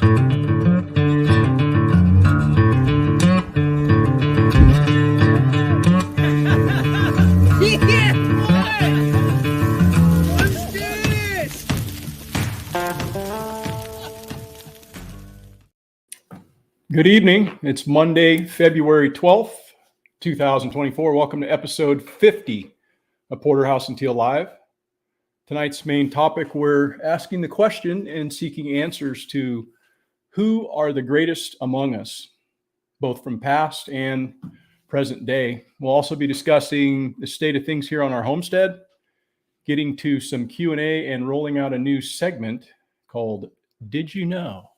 Good evening. It's Monday, February 12th, 2024. Welcome to episode 50 of Porterhouse and Teal Live. Tonight's main topic, we're asking the question and seeking answers to who are the greatest among us, both from past and present day. We'll also be discussing the state of things here on our homestead, getting to some Q&A and rolling out a new segment called Did You Know?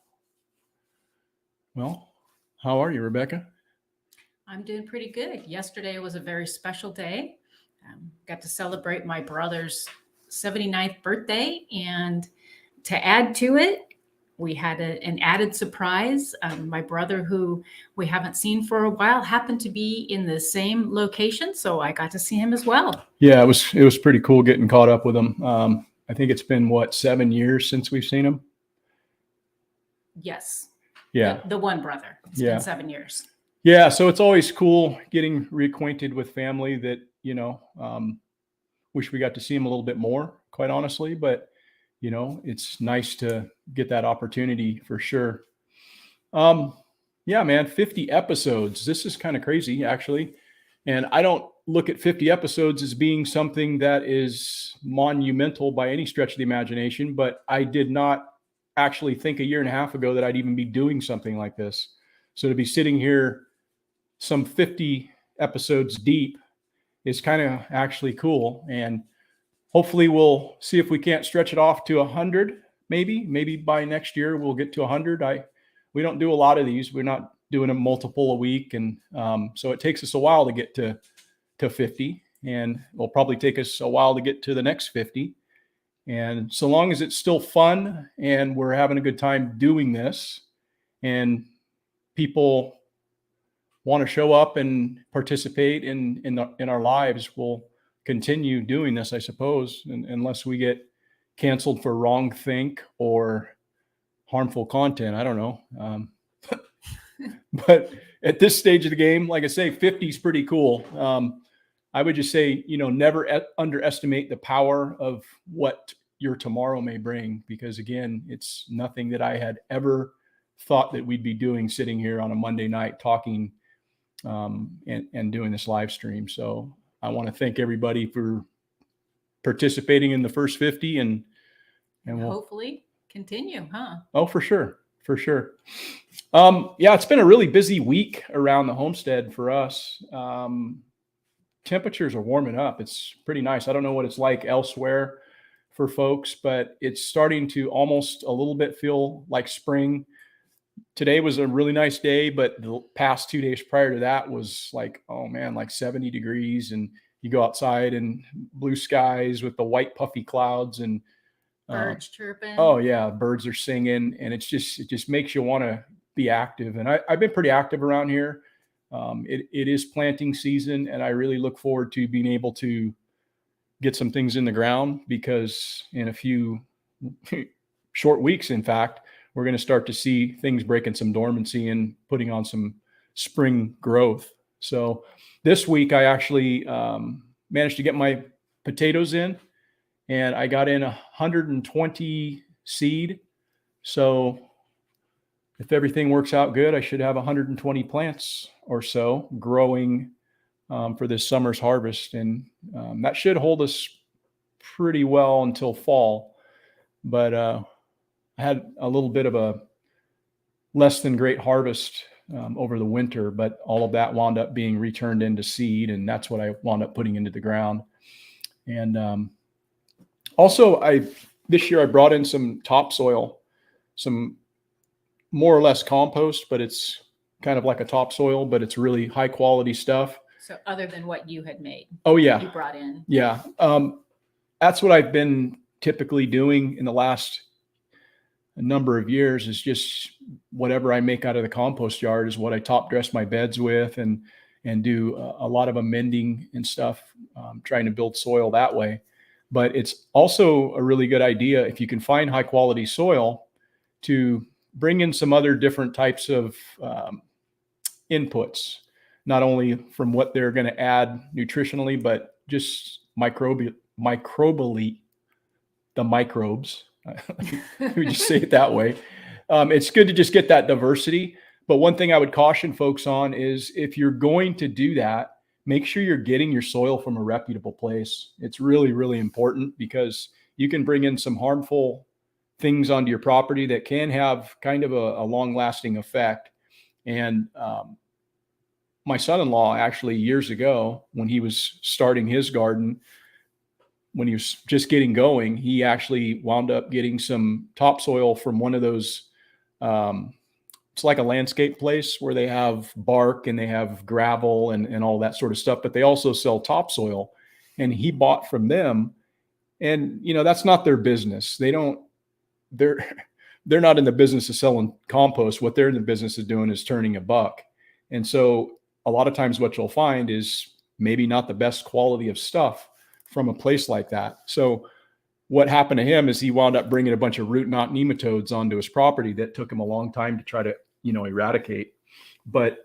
Well, how are you, Rebecca? I'm doing pretty good. Yesterday was a very special day. Got to celebrate my brother's 79th birthday. And to add to it, we had an added surprise. My brother, who we haven't seen for a while, happened to be in the same location. So I got to see him as well. Yeah, it was pretty cool getting caught up with him. I think it's been, 7 years since we've seen him? Yes. Yeah. The one brother. It's been 7 years. Yeah. So it's always cool getting reacquainted with family that, wish we got to see him a little bit more, quite honestly. But, it's nice to get that opportunity for sure. Yeah, man, 50 episodes. This is kind of crazy, actually. And I don't look at 50 episodes as being something that is monumental by any stretch of the imagination, but I did not actually think a year and a half ago that I'd even be doing something like this. So to be sitting here some 50 episodes deep is kind of actually cool. And hopefully we'll see if we can't stretch it off to 100. Maybe by next year we'll get to 100. We don't do a lot of these. We're not doing them multiple a week. And so it takes us a while to get to 50, and it'll probably take us a while to get to the next 50. And so long as it's still fun and we're having a good time doing this and people want to show up and participate in our lives, we'll continue doing this, I suppose, unless we get canceled for wrong think or harmful content. I don't know. But at this stage of the game, like I say, 50 is pretty cool. I would just say, never underestimate the power of what your tomorrow may bring, because again, it's nothing that I had ever thought that we'd be doing, sitting here on a Monday night talking and doing this live stream. So I want to thank everybody for participating in the first 50 and we'll hopefully continue, huh? Oh, for sure. For sure. Yeah, it's been a really busy week around the homestead for us. Temperatures are warming up. It's pretty nice. I don't know what it's like elsewhere for folks, but it's starting to almost a little bit feel like spring. Today was a really nice day, but the past 2 days prior to that was like, oh man, like 70 degrees. And you go outside and blue skies with the white puffy clouds and birds chirping. Oh yeah, birds are singing, and it just makes you want to be active. And I've been pretty active around here. It is planting season, and I really look forward to being able to get some things in the ground, because in a few short weeks, in fact, we're going to start to see things breaking some dormancy and putting on some spring growth. So this week I actually managed to get my potatoes in, and I got in 120 seed. So if everything works out good, I should have 120 plants or so growing for this summer's harvest. And that should hold us pretty well until fall. But I had a little bit of a less than great harvest over the winter, but all of that wound up being returned into seed. And that's what I wound up putting into the ground. And also, this year I brought in some topsoil, some more or less compost, but it's kind of like a topsoil, but it's really high quality stuff. So other than what you had made. Oh yeah. You brought in. Yeah. That's what I've been typically doing in the last number of years, is just whatever I make out of the compost yard is what I top dress my beds with and do a lot of amending and stuff, trying to build soil that way. But it's also a really good idea, if you can find high quality soil, to bring in some other different types of inputs, not only from what they're going to add nutritionally, but just microbially, the microbes. We just say it that way. It's good to just get that diversity. But one thing I would caution folks on is if you're going to do that, make sure you're getting your soil from a reputable place. It's really, really important because you can bring in some harmful things onto your property that can have kind of a long-lasting effect. And my son-in-law actually years ago, when he was starting his garden, when he was just getting going, he actually wound up getting some topsoil from one of those. It's like a landscape place where they have bark and they have gravel and all that sort of stuff, but they also sell topsoil, and he bought from them. And, you know, that's not their business. They're not in the business of selling compost. What they're in the business of doing is turning a buck. And so a lot of times what you'll find is maybe not the best quality of stuff from a place like that. So what happened to him is he wound up bringing a bunch of root knot nematodes onto his property that took him a long time to try to, eradicate. But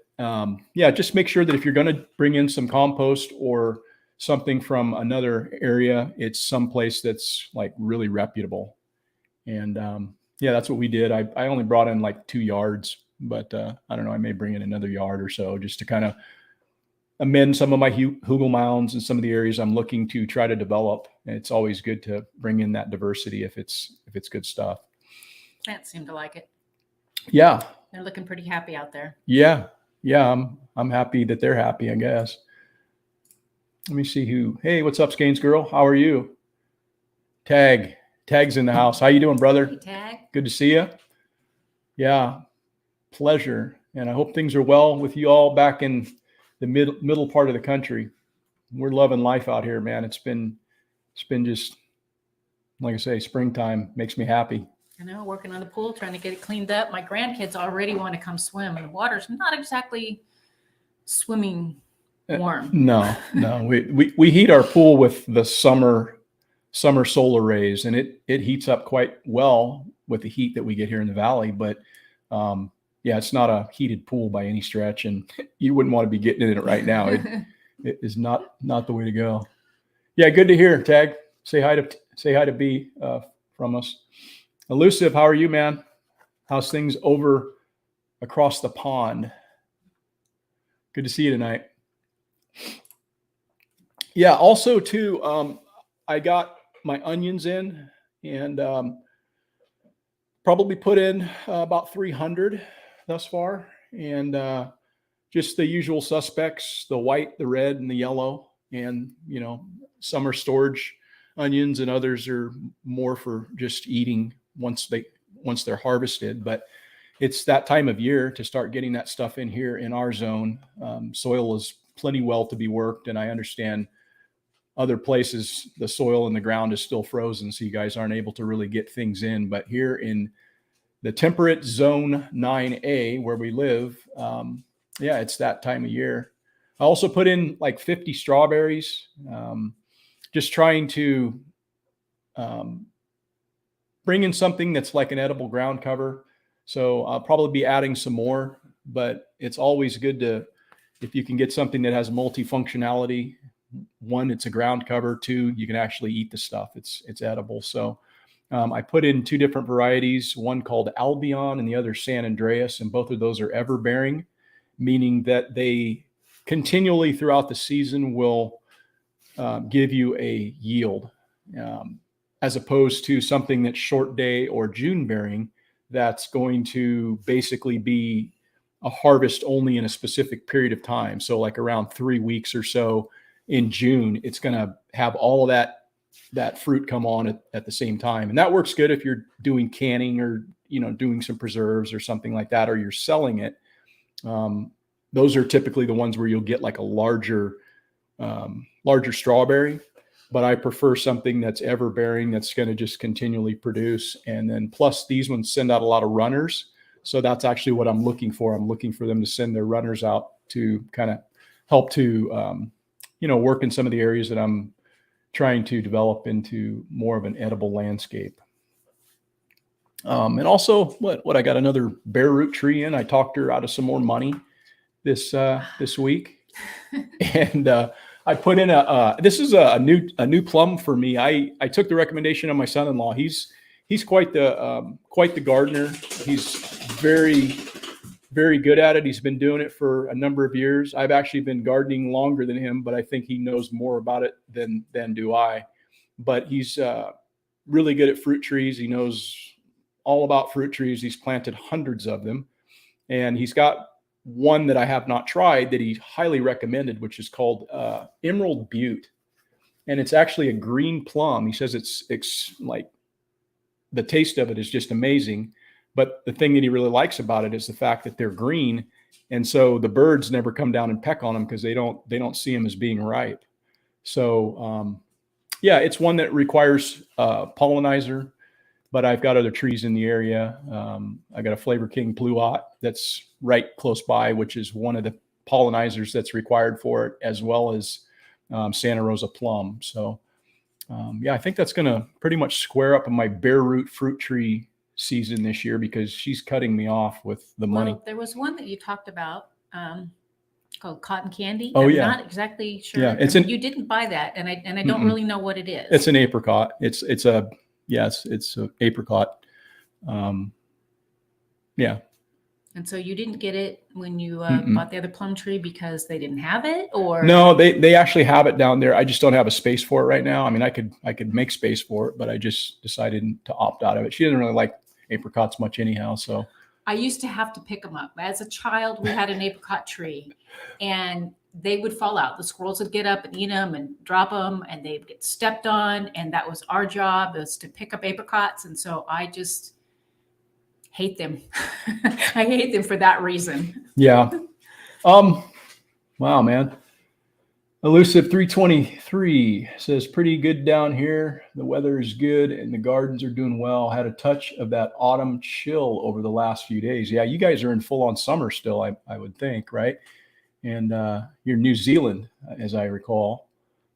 yeah, just make sure that if you're going to bring in some compost or something from another area, it's someplace that's like really reputable. And yeah, that's what we did. I only brought in like 2 yards, but I don't know, I may bring in another yard or so just to kind of amend some of my hugel mounds and some of the areas I'm looking to try to develop. And it's always good to bring in that diversity if it's good stuff. Plants seem to like it. Yeah. They're looking pretty happy out there. Yeah. I'm happy that they're happy, I guess. Let me see who. Hey, what's up, Skanes girl? How are you? Tag's in the house. How you doing, brother? Hey, Tag. Good to see you. Yeah, pleasure. And I hope things are well with you all back in the middle part of the country. We're loving life out here, man. It's been just, like I say, springtime makes me happy. I know, working on the pool, trying to get it cleaned up. My grandkids already want to come swim, and the water's not exactly swimming warm. No. We heat our pool with the summer solar rays, and it heats up quite well with the heat that we get here in the valley. But yeah, it's not a heated pool by any stretch, and you wouldn't want to be getting in it right now. It is not the way to go. Yeah, good to hear, Tag. Say hi to B from us. Elusive, how are you, man? How's things over across the pond? Good to see you tonight. Yeah, also too, I got my onions in and probably put in about 300 thus far. And just the usual suspects, the white, the red, and the yellow. And, some are storage onions and others are more for just eating once they're harvested. But it's that time of year to start getting that stuff in here in our zone. Soil is plenty well to be worked, and I understand other places the soil in the ground is still frozen, so you guys aren't able to really get things in. But here in the temperate zone 9A where we live, yeah, it's that time of year. I also put in like 50 strawberries, just trying to bring in something that's like an edible ground cover. So I'll probably be adding some more, but it's always good to, if you can get something that has multifunctionality. One, it's a ground cover. Two, you can actually eat the stuff. It's edible. So I put in 2 different varieties, one called Albion and the other San Andreas, and both of those are ever-bearing, meaning that they continually throughout the season will give you a yield, as opposed to something that's short day or June bearing that's going to basically be a harvest only in a specific period of time. So like around 3 weeks or so in June, it's going to have all of that fruit come on at the same time. And that works good if you're doing canning or, doing some preserves or something like that, or you're selling it. Those are typically the ones where you'll get like a larger strawberry, but I prefer something that's ever bearing, that's going to just continually produce. And then plus these ones send out a lot of runners. So that's actually what I'm looking for. I'm looking for them to send their runners out to kind of help to, work in some of the areas that I'm trying to develop into more of an edible landscape. And also what I got another bare root tree in. I talked her out of some more money this week. And I put in this is a new plum for me. I took the recommendation of my son-in-law. He's quite the gardener. He's very good at it. He's been doing it for a number of years. I've actually been gardening longer than him, but I think he knows more about it than do I. But he's really good at fruit trees. He knows all about fruit trees. He's planted hundreds of them, and he's got one that I have not tried that he highly recommended, which is called Emerald Butte. And it's actually a green plum. He says it's like the taste of it is just amazing. But the thing that he really likes about it is the fact that they're green. And so the birds never come down and peck on them because they don't see them as being ripe. So yeah, it's one that requires pollinizer. But I've got other trees in the area. I got a Flavor King Pluot that's right close by, which is one of the pollinizers that's required for it, as well as Santa Rosa plum. So yeah, I think that's going to pretty much square up in my bare root fruit tree season this year because she's cutting me off with the money. Well, there was one that you talked about called cotton candy. Oh, I'm yeah. not exactly sure. Yeah, you didn't buy that, and I don't really know what it is. It's an apricot. It's a apricot. Yeah. And so you didn't get it when you bought the other plum tree because they didn't have it, or? No, they actually have it down there. I just don't have a space for it right now. I mean, I could make space for it, but I just decided to opt out of it. She doesn't really like apricots much anyhow. So I used to have to pick them up. As a child, we had an apricot tree, and they would fall out. The squirrels would get up and eat them and drop them, and they'd get stepped on. And that was our job, was to pick up apricots. And so I just hate them. I hate them for that reason. Yeah. Wow, man. Elusive 323 says pretty good down here. The weather is good and the gardens are doing well. Had a touch of that autumn chill over the last few days. Yeah, you guys are in full on summer still, I would think, right? And you're New Zealand, as I recall.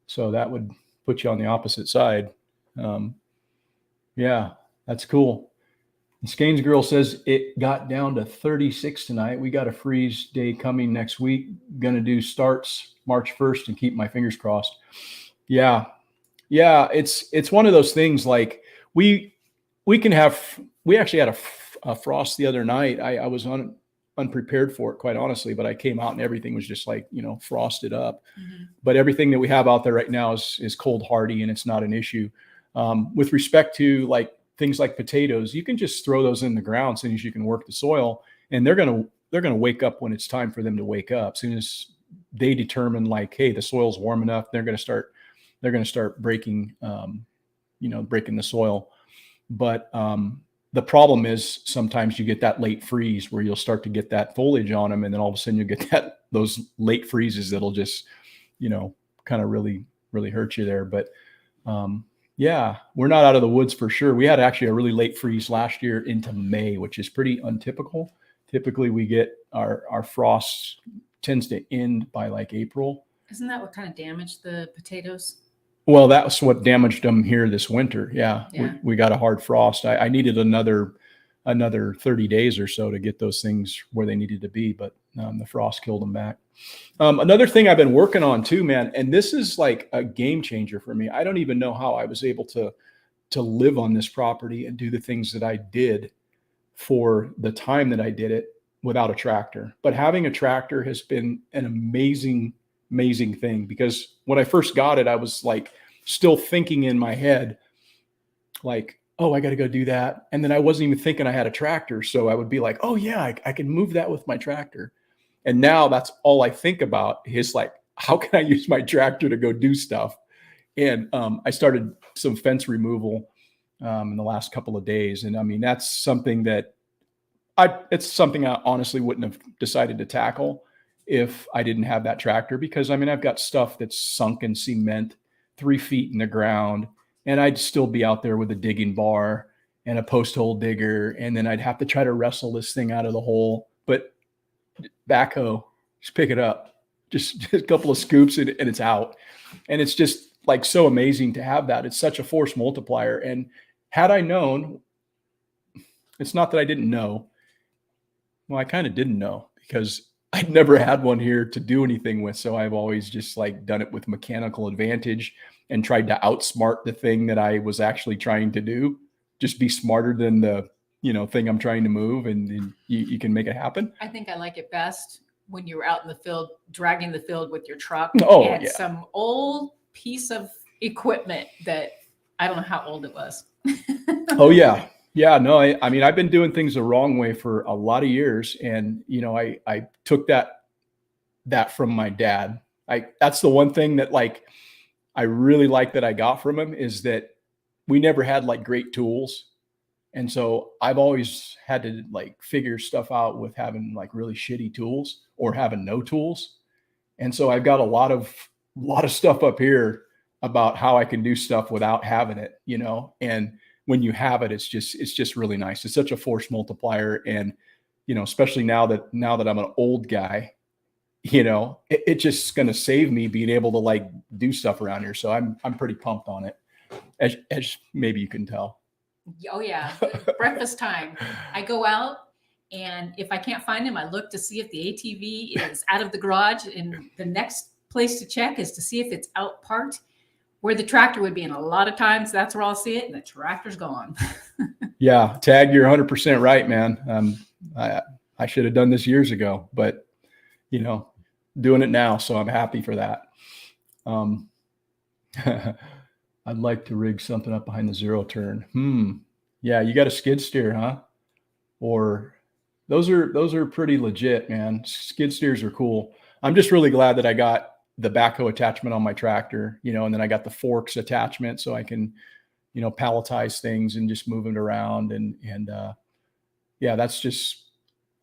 So that would put you on the opposite side. Yeah, that's cool. And Skane's Girl says it got down to 36 tonight. We got a freeze day coming next week. Going to do starts March 1st and keep my fingers crossed. Yeah. It's one of those things like we actually had a frost the other night. I was unprepared for it, quite honestly, but I came out and everything was just like, frosted up. Mm-hmm. But everything that we have out there right now is cold hardy and it's not an issue. With respect to like things like potatoes, you can just throw those in the ground as soon as you can work the soil, and they're going to wake up when it's time for them to wake up. As soon as they determine like, hey, the soil's warm enough, they're going to start breaking, breaking the soil. But the problem is sometimes you get that late freeze where you'll start to get that foliage on them, and then all of a sudden you get those late freezes that'll just, kind of really, really hurt you there. But yeah, we're not out of the woods for sure. We had actually a really late freeze last year into May, which is pretty untypical. Typically we get our frost tends to end by like April. Isn't that what kind of damaged the potatoes? Well, that's what damaged them here this winter. Yeah. We got a hard frost. I needed another 30 days or so to get those things where they needed to be, but the frost killed them back. Another thing I've been working on too, man, and this is like a game changer for me. I don't even know how I was able to live on this property and do the things that I did for the time that I did it without a tractor. But having a tractor has been an amazing thing, because when I first got it, I was like still thinking in my head, like, oh, I got to go do that. And then I wasn't even thinking I had a tractor. So I would be like, oh yeah, I can move that with my tractor. And now that's all I think about is like, how can I use my tractor to go do stuff? And I started some fence removal in the last couple of days. And I mean, that's something that it's something I honestly wouldn't have decided to tackle if I didn't have that tractor, because I mean, I've got stuff that's sunk in cement 3 feet in the ground, and I'd still be out there with a digging bar and a post hole digger. And then I'd have to try to wrestle this thing out of the hole, but backhoe, just pick it up, just a couple of scoops and it's out. And it's just like so amazing to have that. It's such a force multiplier. And had I known it's not that I didn't know. Well, I kind of didn't know because I'd never had one here to do anything with. So I've always just like done it with mechanical advantage and tried to outsmart the thing that I was actually trying to do. Just be smarter than the, thing I'm trying to move, and you can make it happen. I think I like it best when you were out in the field, dragging the field with your truck and some old piece of equipment that I don't know how old it was. Oh yeah. Yeah, no, I mean, I've been doing things the wrong way for a lot of years. And, I took that from my dad. That's the one thing that like, I really like that I got from him, is that we never had like great tools. And so I've always had to like figure stuff out with having like really shitty tools or having no tools. And so I've got a lot of stuff up here about how I can do stuff without having it, and when you have it, it's just really nice. It's such a force multiplier. And, especially now that I'm an old guy, it's just going to save me being able to like do stuff around here. So I'm pretty pumped on it, as maybe you can tell. Oh yeah. Breakfast time. I go out, and if I can't find him, I look to see if the ATV is out of the garage. And the next place to check is to see if it's out parked where the tractor would be. And a lot of times that's where I'll see it, and the tractor's gone. Yeah. Tag, you're 100% right, man. I should have done this years ago, but doing it now. So I'm happy for that. I'd like to rig something up behind the zero turn. Yeah. You got a skid steer, huh? Or those are pretty legit, man. Skid steers are cool. I'm just really glad that I got the backhoe attachment on my tractor, and then I got the forks attachment so I can, palletize things and just move it around. And yeah, that's just,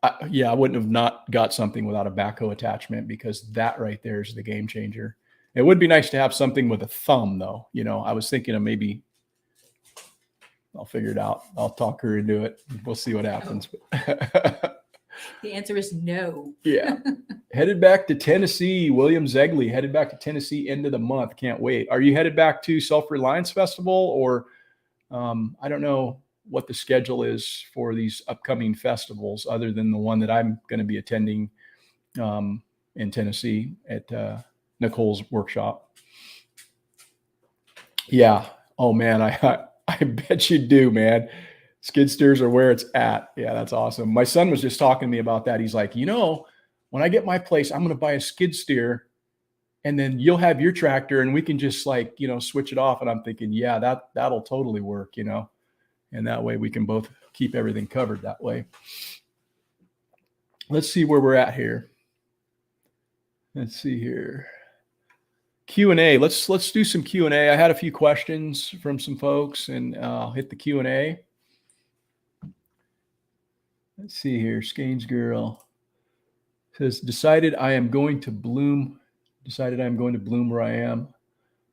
I wouldn't have not got something without a backhoe attachment, because that right there is the game changer. It would be nice to have something with a thumb though. I was thinking of maybe, I'll figure it out. I'll talk her into it. We'll see what happens. The answer is no. Yeah. Headed back to Tennessee. William Zegley headed back to Tennessee end of the month. Can't wait. Are you headed back to Self-Reliance Festival, or I don't know what the schedule is for these upcoming festivals other than the one that I'm going to be attending in Tennessee at Nicole's workshop. Yeah. Oh man, I bet you do, man. Skid steers are where it's at. Yeah, that's awesome. My son was just talking to me about that. He's like, when I get my place, I'm going to buy a skid steer, and then you'll have your tractor, and we can just like, switch it off. And I'm thinking, yeah, that'll totally work, and that way we can both keep everything covered that way. Let's see where we're at here. Let's see here. Q&A. Let's do some Q&A. I had a few questions from some folks, and I'll hit the Q&A. Let's see here. Skane's girl says, decided I am going to bloom where I am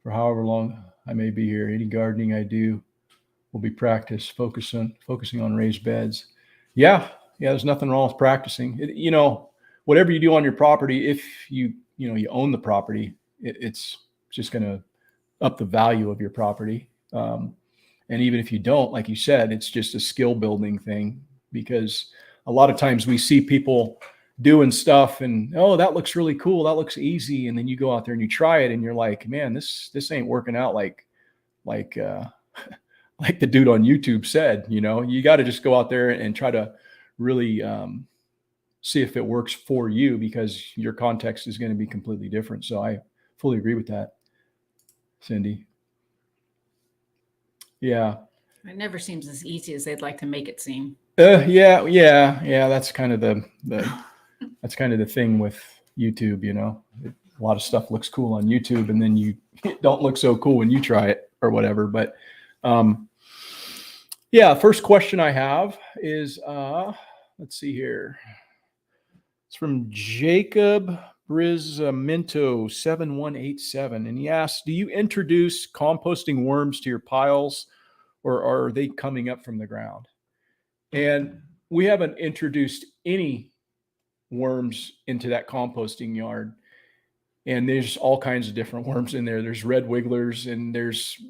for however long I may be here. Any gardening I do will be practice, focusing on raised beds. Yeah. There's nothing wrong with practicing. Whatever you do on your property, if you own the property, it's just going to up the value of your property. And even if you don't, like you said, it's just a skill building thing, because a lot of times we see people doing stuff and, oh, that looks really cool. That looks easy. And then you go out there and you try it and you're like, man, this ain't working out like the dude on YouTube said. You got to just go out there and try to really see if it works for you, because your context is going to be completely different. So I fully agree with that, Cindy. Yeah. It never seems as easy as they'd like to make it seem. Yeah. That's kind of the thing with YouTube. A lot of stuff looks cool on YouTube, and then it don't look so cool when you try it or whatever. But first question I have is, let's see here. It's from Jacob Brizamento 7187, and he asks, do you introduce composting worms to your piles, or are they coming up from the ground? And we haven't introduced any worms into that composting yard. And there's all kinds of different worms in there. There's red wigglers, and there's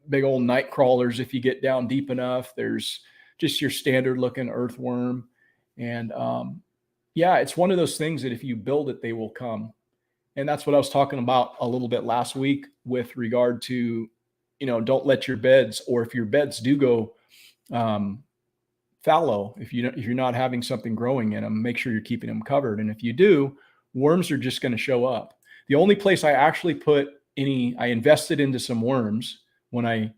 big old night crawlers if you get down deep enough. There's just your standard looking earthworm. And yeah, it's one of those things that if you build it, they will come. And that's what I was talking about a little bit last week with regard to, don't let your beds, or if your beds do go fallow, if you're not having something growing in them, make sure you're keeping them covered. And if you do, worms are just going to show up. The only place I actually I invested into some worms when I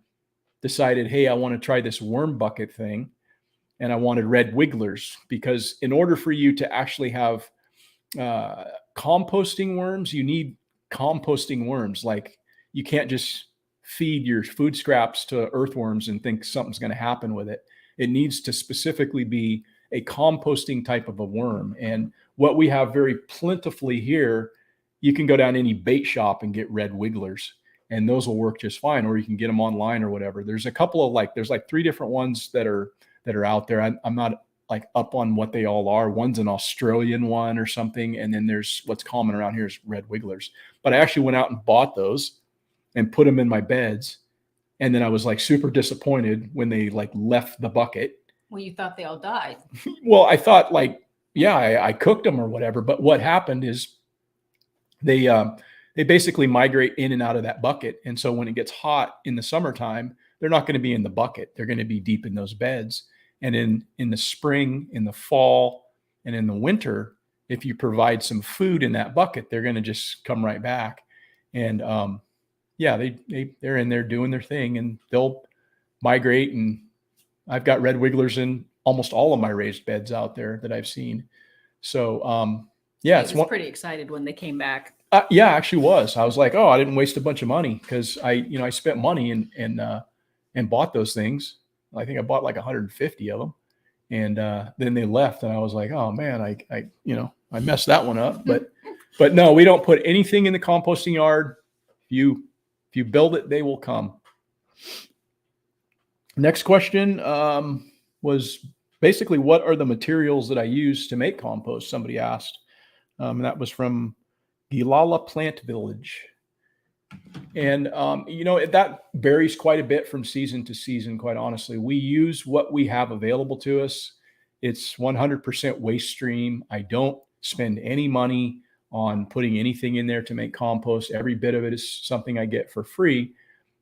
decided, hey, I want to try this worm bucket thing. And I wanted red wigglers, because in order for you to actually have composting worms, you need composting worms. Like, you can't just feed your food scraps to earthworms and think something's going to happen with it. It needs to specifically be a composting type of a worm. And what we have very plentifully here, you can go down any bait shop and get red wigglers, and those will work just fine, or you can get them online or whatever. There's a couple of there's 3 different ones that are out there. I'm not like up on what they all are. One's an Australian one or something. And then there's what's common around here is red wigglers. But I actually went out and bought those and put them in my beds. And then I was like super disappointed when they left the bucket. Well, you thought they all died. Well, I thought I cooked them or whatever. But what happened is they basically migrate in and out of that bucket. And so when it gets hot in the summertime, they're not going to be in the bucket. They're going to be deep in those beds. And in the spring, in the fall, and in the winter, if you provide some food in that bucket, they're going to just come right back. And they're in there doing their thing, and they'll migrate. And I've got red wigglers in almost all of my raised beds out there that I've seen. So I was pretty excited when they came back. Yeah, I actually was. I was like, oh, I didn't waste a bunch of money, because I spent money and bought those things. I think I bought 150 of them, and then they left, and I was like, oh man, I messed that one up. But no, we don't put anything in the composting yard. If you build it, they will come. Next question was basically, what are the materials that I use to make compost? Somebody asked, and that was from Gilala Plant Village. And, that varies quite a bit from season to season, quite honestly. We use what we have available to us. It's 100% waste stream. I don't spend any money on putting anything in there to make compost. Every bit of it is something I get for free,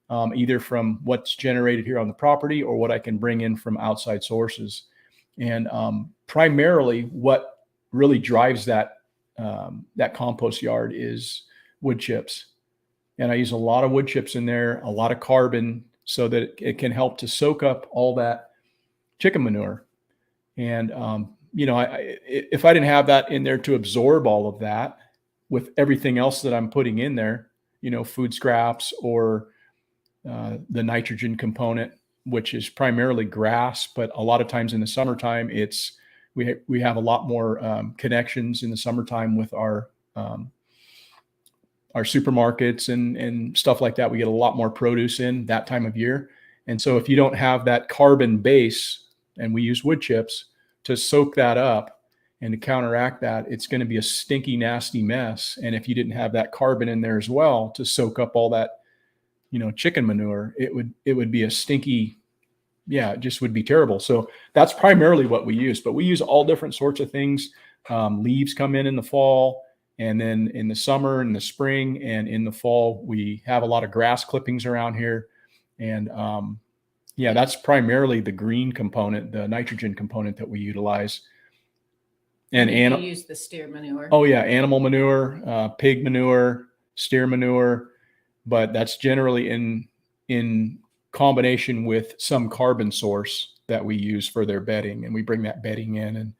either from what's generated here on the property or what I can bring in from outside sources. And primarily what really drives that compost yard is wood chips. And I use a lot of wood chips in there, a lot of carbon, so that it can help to soak up all that chicken manure. And, if I didn't have that in there to absorb all of that with everything else that I'm putting in there, food scraps or the nitrogen component, which is primarily grass, but a lot of times in the summertime, we have a lot more connections in the summertime with our supermarkets and stuff like that. We get a lot more produce in that time of year. And so if you don't have that carbon base, and we use wood chips to soak that up and to counteract that, it's going to be a stinky, nasty mess. And if you didn't have that carbon in there as well to soak up all that, chicken manure, it would be a stinky, it just would be terrible. So that's primarily what we use, but we use all different sorts of things. Leaves come in the fall. And then in the summer, in the spring, and in the fall, we have a lot of grass clippings around here. And that's primarily the green component, the nitrogen component that we utilize. And you use the steer manure. Oh yeah, animal manure, pig manure, steer manure, but that's generally in combination with some carbon source that we use for their bedding, and we bring that bedding in.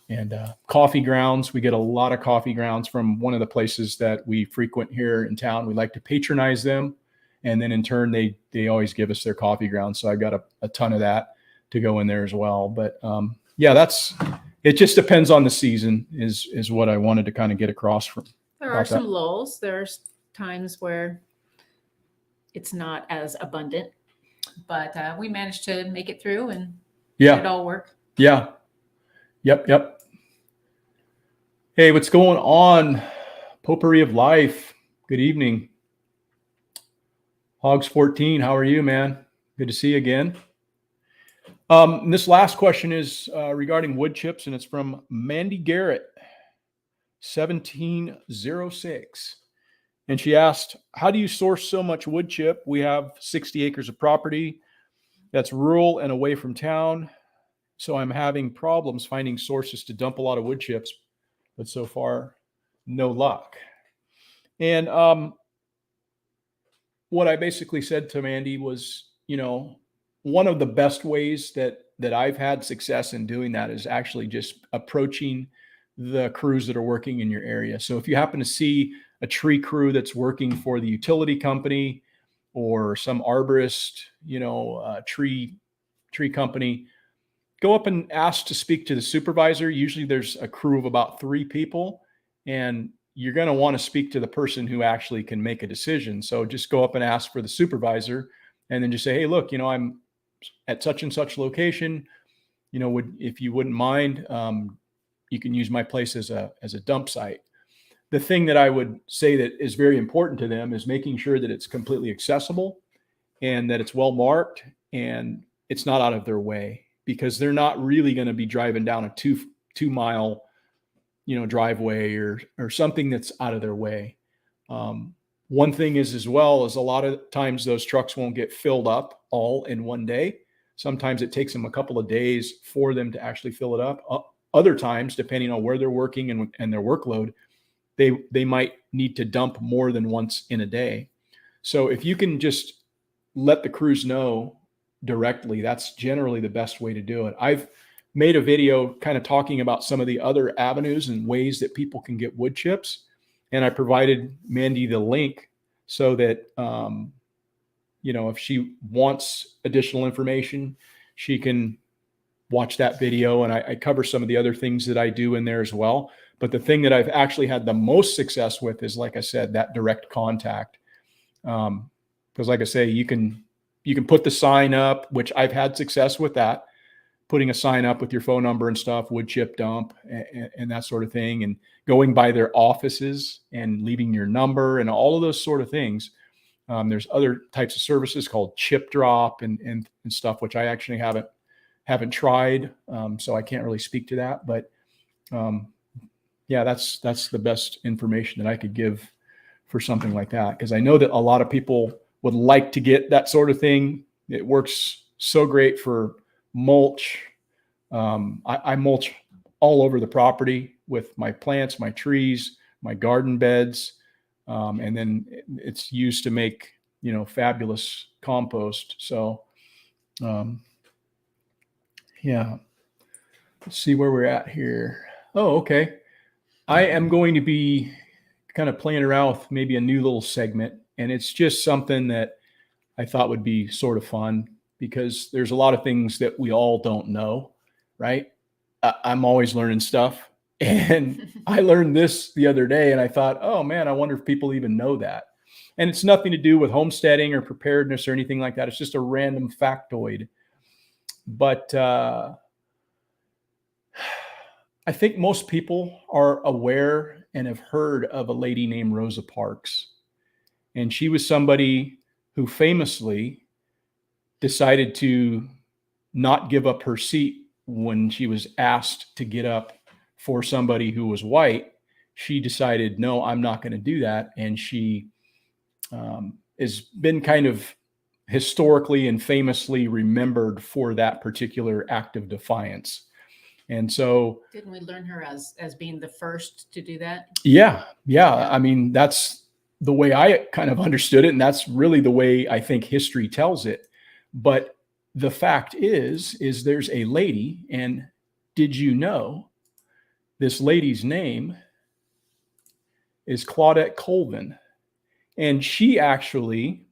And coffee grounds, we get a lot of coffee grounds from one of the places that we frequent here in town. We like to patronize them. And then in turn, they always give us their coffee grounds. So I've got a ton of that to go in there as well. But it just depends on the season is what I wanted to kind of get across from. There are some lulls. There's times where it's not as abundant, but we managed to make it through and get it all work. Yeah. Yep. Hey, what's going on? Potpourri of Life. Good evening. Hogs 14, how are you, man? Good to see you again. And this last question is regarding wood chips, and it's from Mandy Garrett, 1706. And she asked, how do you source so much wood chip? We have 60 acres of property that's rural and away from town. So I'm having problems finding sources to dump a lot of wood chips, but so far, no luck. And what I basically said to Mandy was, one of the best ways that I've had success in doing that is actually just approaching the crews that are working in your area. So if you happen to see a tree crew that's working for the utility company or some arborist, tree company, go up and ask to speak to the supervisor. Usually there's a crew of about 3 people, and you're going to want to speak to the person who actually can make a decision. So just go up and ask for the supervisor, and then just say, hey, look, I'm at such and such location, if you wouldn't mind, you can use my place as a dump site. The thing that I would say that is very important to them is making sure that it's completely accessible and that it's well marked and it's not out of their way, because they're not really going to be driving down a two mile, driveway or something that's out of their way. One thing is, as well, is a lot of times those trucks won't get filled up all in one day. Sometimes it takes them a couple of days for them to actually fill it up. Other times, depending on where they're working and their workload, they might need to dump more than once in a day. So if you can just let the crews know directly, that's generally the best way to do it. I've made a video kind of talking about some of the other avenues and ways that people can get wood chips. And I provided Mandy the link so that, if she wants additional information, she can watch that video. And I cover some of the other things that I do in there as well. But the thing that I've actually had the most success with is, like I said, that direct contact. Because like I say, you can put the sign up, which I've had success with that, putting a sign up with your phone number and stuff, wood chip dump and that sort of thing, and going by their offices and leaving your number and all of those sort of things. There's other types of services called chip drop and stuff, which I actually haven't tried. So I can't really speak to that, but yeah, that's the best information that I could give for something like that. Because I know that a lot of people would like to get that sort of thing. It works so great for mulch. I mulch all over the property with my plants, my trees, my garden beds. And then it's used to make, fabulous compost. So, yeah, let's see where we're at here. Oh, okay. I am going to be kind of playing around with maybe a new little segment, and it's just something that I thought would be sort of fun, because there's a lot of things that we all don't know, right? I'm always learning stuff. And I learned this the other day, and I thought, oh man, I wonder if people even know that. And it's nothing to do with homesteading or preparedness or anything like that. It's just a random factoid. But I think most people are aware and have heard of a lady named Rosa Parks. And she was somebody who famously decided to not give up her seat when she was asked to get up for somebody who was white. She decided, no, I'm not going to do that. And she has been kind of historically and famously remembered for that particular act of defiance. And so, didn't we learn her as being the first to do that? Yeah. I mean, that's the way I kind of understood it. And that's really the way I think history tells it. But the fact is there's a lady, and did you know this lady's name is Claudette Colvin? And she actually,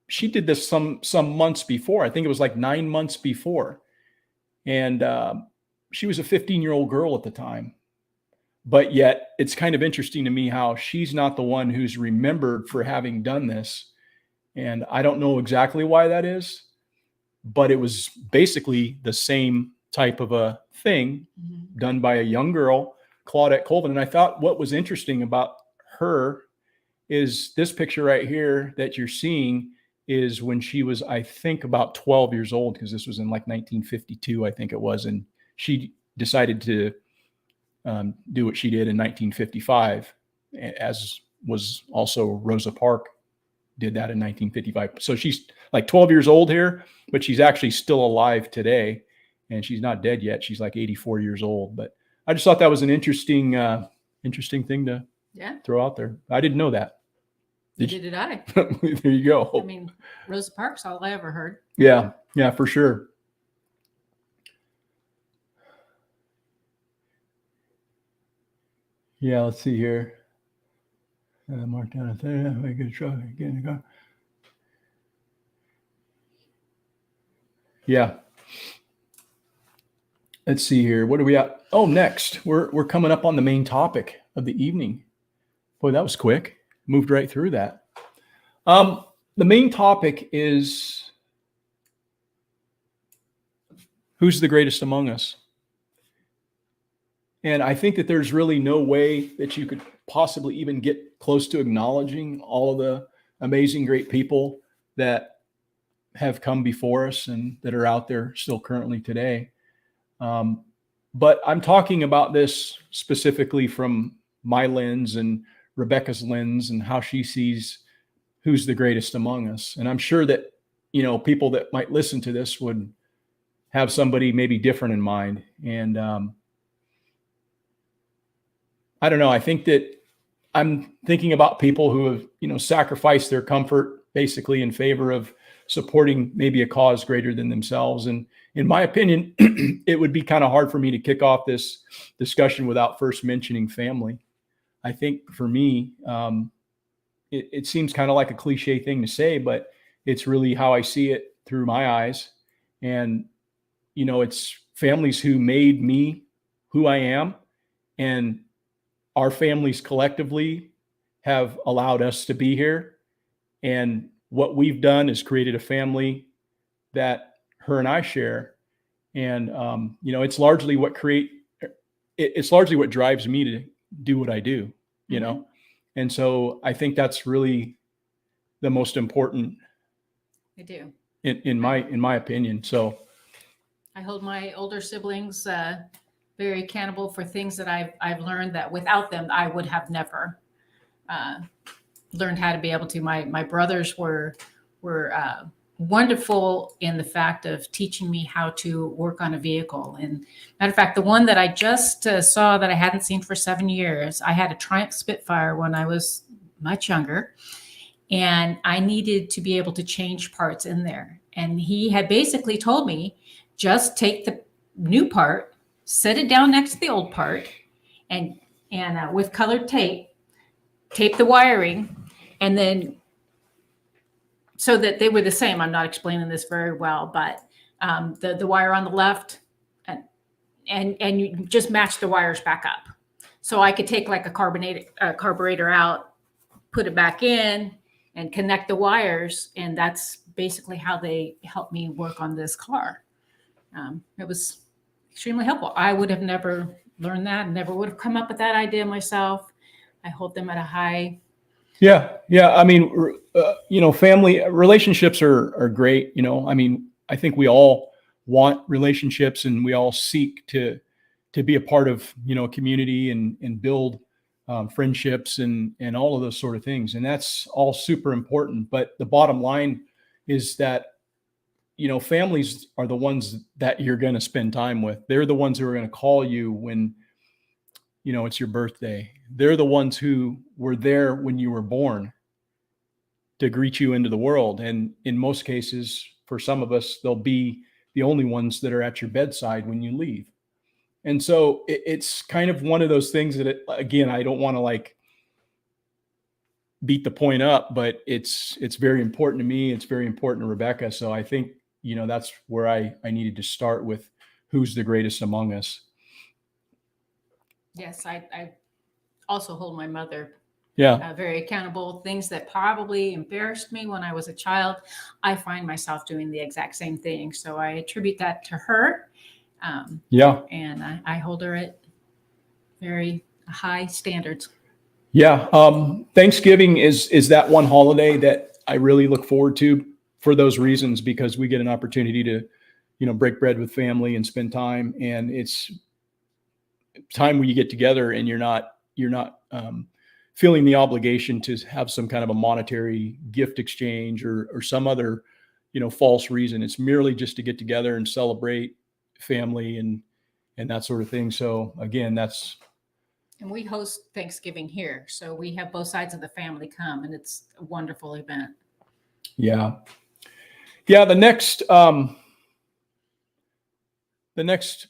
she did this some months before. I think it was like 9 months before. And she was a 15-year-old girl at the time. But yet it's kind of interesting to me how she's not the one who's remembered for having done this. And I don't know exactly why that is, but it was basically the same type of a thing done by a young girl, Claudette Colvin. And I thought what was interesting about her is this picture right here that you're seeing is when she was, I think, about 12 years old, because this was in like 1952, I think it was. And she decided to do what she did in 1955, as was also Rosa Parks did that in 1955. So she's like 12 years old here, but she's actually still alive today, and she's not dead yet. She's like 84 years old. But I just thought that was an interesting thing to throw out there. I didn't know that. Did I? There you go. I mean, Rosa Parks, all I ever heard. Yeah, for sure. Yeah, let's see here. Mark down a thing. Make a truck. Get in the car. Yeah. Let's see here. What are we at? Oh, next. We're coming up on the main topic of the evening. Boy, that was quick. Moved right through that. The main topic is, who's the greatest among us? And I think that there's really no way that you could possibly even get close to acknowledging all of the amazing, great people that have come before us and that are out there still currently today. But I'm talking about this specifically from my lens and Rebecca's lens, and how she sees who's the greatest among us. And I'm sure that, people that might listen to this would have somebody maybe different in mind. And I don't know. I think that I'm thinking about people who have, sacrificed their comfort basically in favor of supporting maybe a cause greater than themselves. And in my opinion, it would be kind of hard for me to kick off this discussion without first mentioning family. I think for me, it seems kind of like a cliche thing to say, but it's really how I see it through my eyes. And, it's families who made me who I am, and our families collectively have allowed us to be here. And what we've done is created a family that her and I share. And, it's largely what drives me to do what I do, And so I think that's really the most important. I do. In my opinion. So I hold my older siblings very accountable for things that I've learned that without them, I would have never learned how to be able to. My brothers were wonderful in the fact of teaching me how to work on a vehicle. And matter of fact, the one that I just saw that I hadn't seen for 7 years, I had a Triumph Spitfire when I was much younger, and I needed to be able to change parts in there. And he had basically told me, just take the new part, set it down next to the old part, and with colored tape the wiring, and then so that they were the same. I'm not explaining this very well, but the wire on the left, and you just match the wires back up. So I could take like a carburetor out, put it back in, and connect the wires. And that's basically how they helped me work on this car. It was extremely helpful. I would have never learned that, never would have come up with that idea myself. I hold them at a high. Yeah. I mean, family relationships are great. I think we all want relationships, and we all seek to be a part of, a community and build friendships and all of those sort of things. And that's all super important. But the bottom line is that, families are the ones that you're going to spend time with. They're the ones who are going to call you when, it's your birthday. They're the ones who were there when you were born to greet you into the world. And in most cases, for some of us, they'll be the only ones that are at your bedside when you leave. And so it's kind of one of those things that, again, I don't want to beat the point up, but it's very important to me. It's very important to Rebecca. So I think, that's where I needed to start with who's the greatest among us. Yes, I also hold my mother very accountable. Things that probably embarrassed me when I was a child, I find myself doing the exact same thing. So I attribute that to her. And I hold her at very high standards. Yeah. Thanksgiving is that one holiday that I really look forward to for those reasons, because we get an opportunity to, break bread with family and spend time. And it's time where you get together and you're not feeling the obligation to have some kind of a monetary gift exchange or some other, false reason. It's merely just to get together and celebrate family and that sort of thing. So again, And we host Thanksgiving here. So we have both sides of the family come, and it's a wonderful event. Yeah. Yeah. The next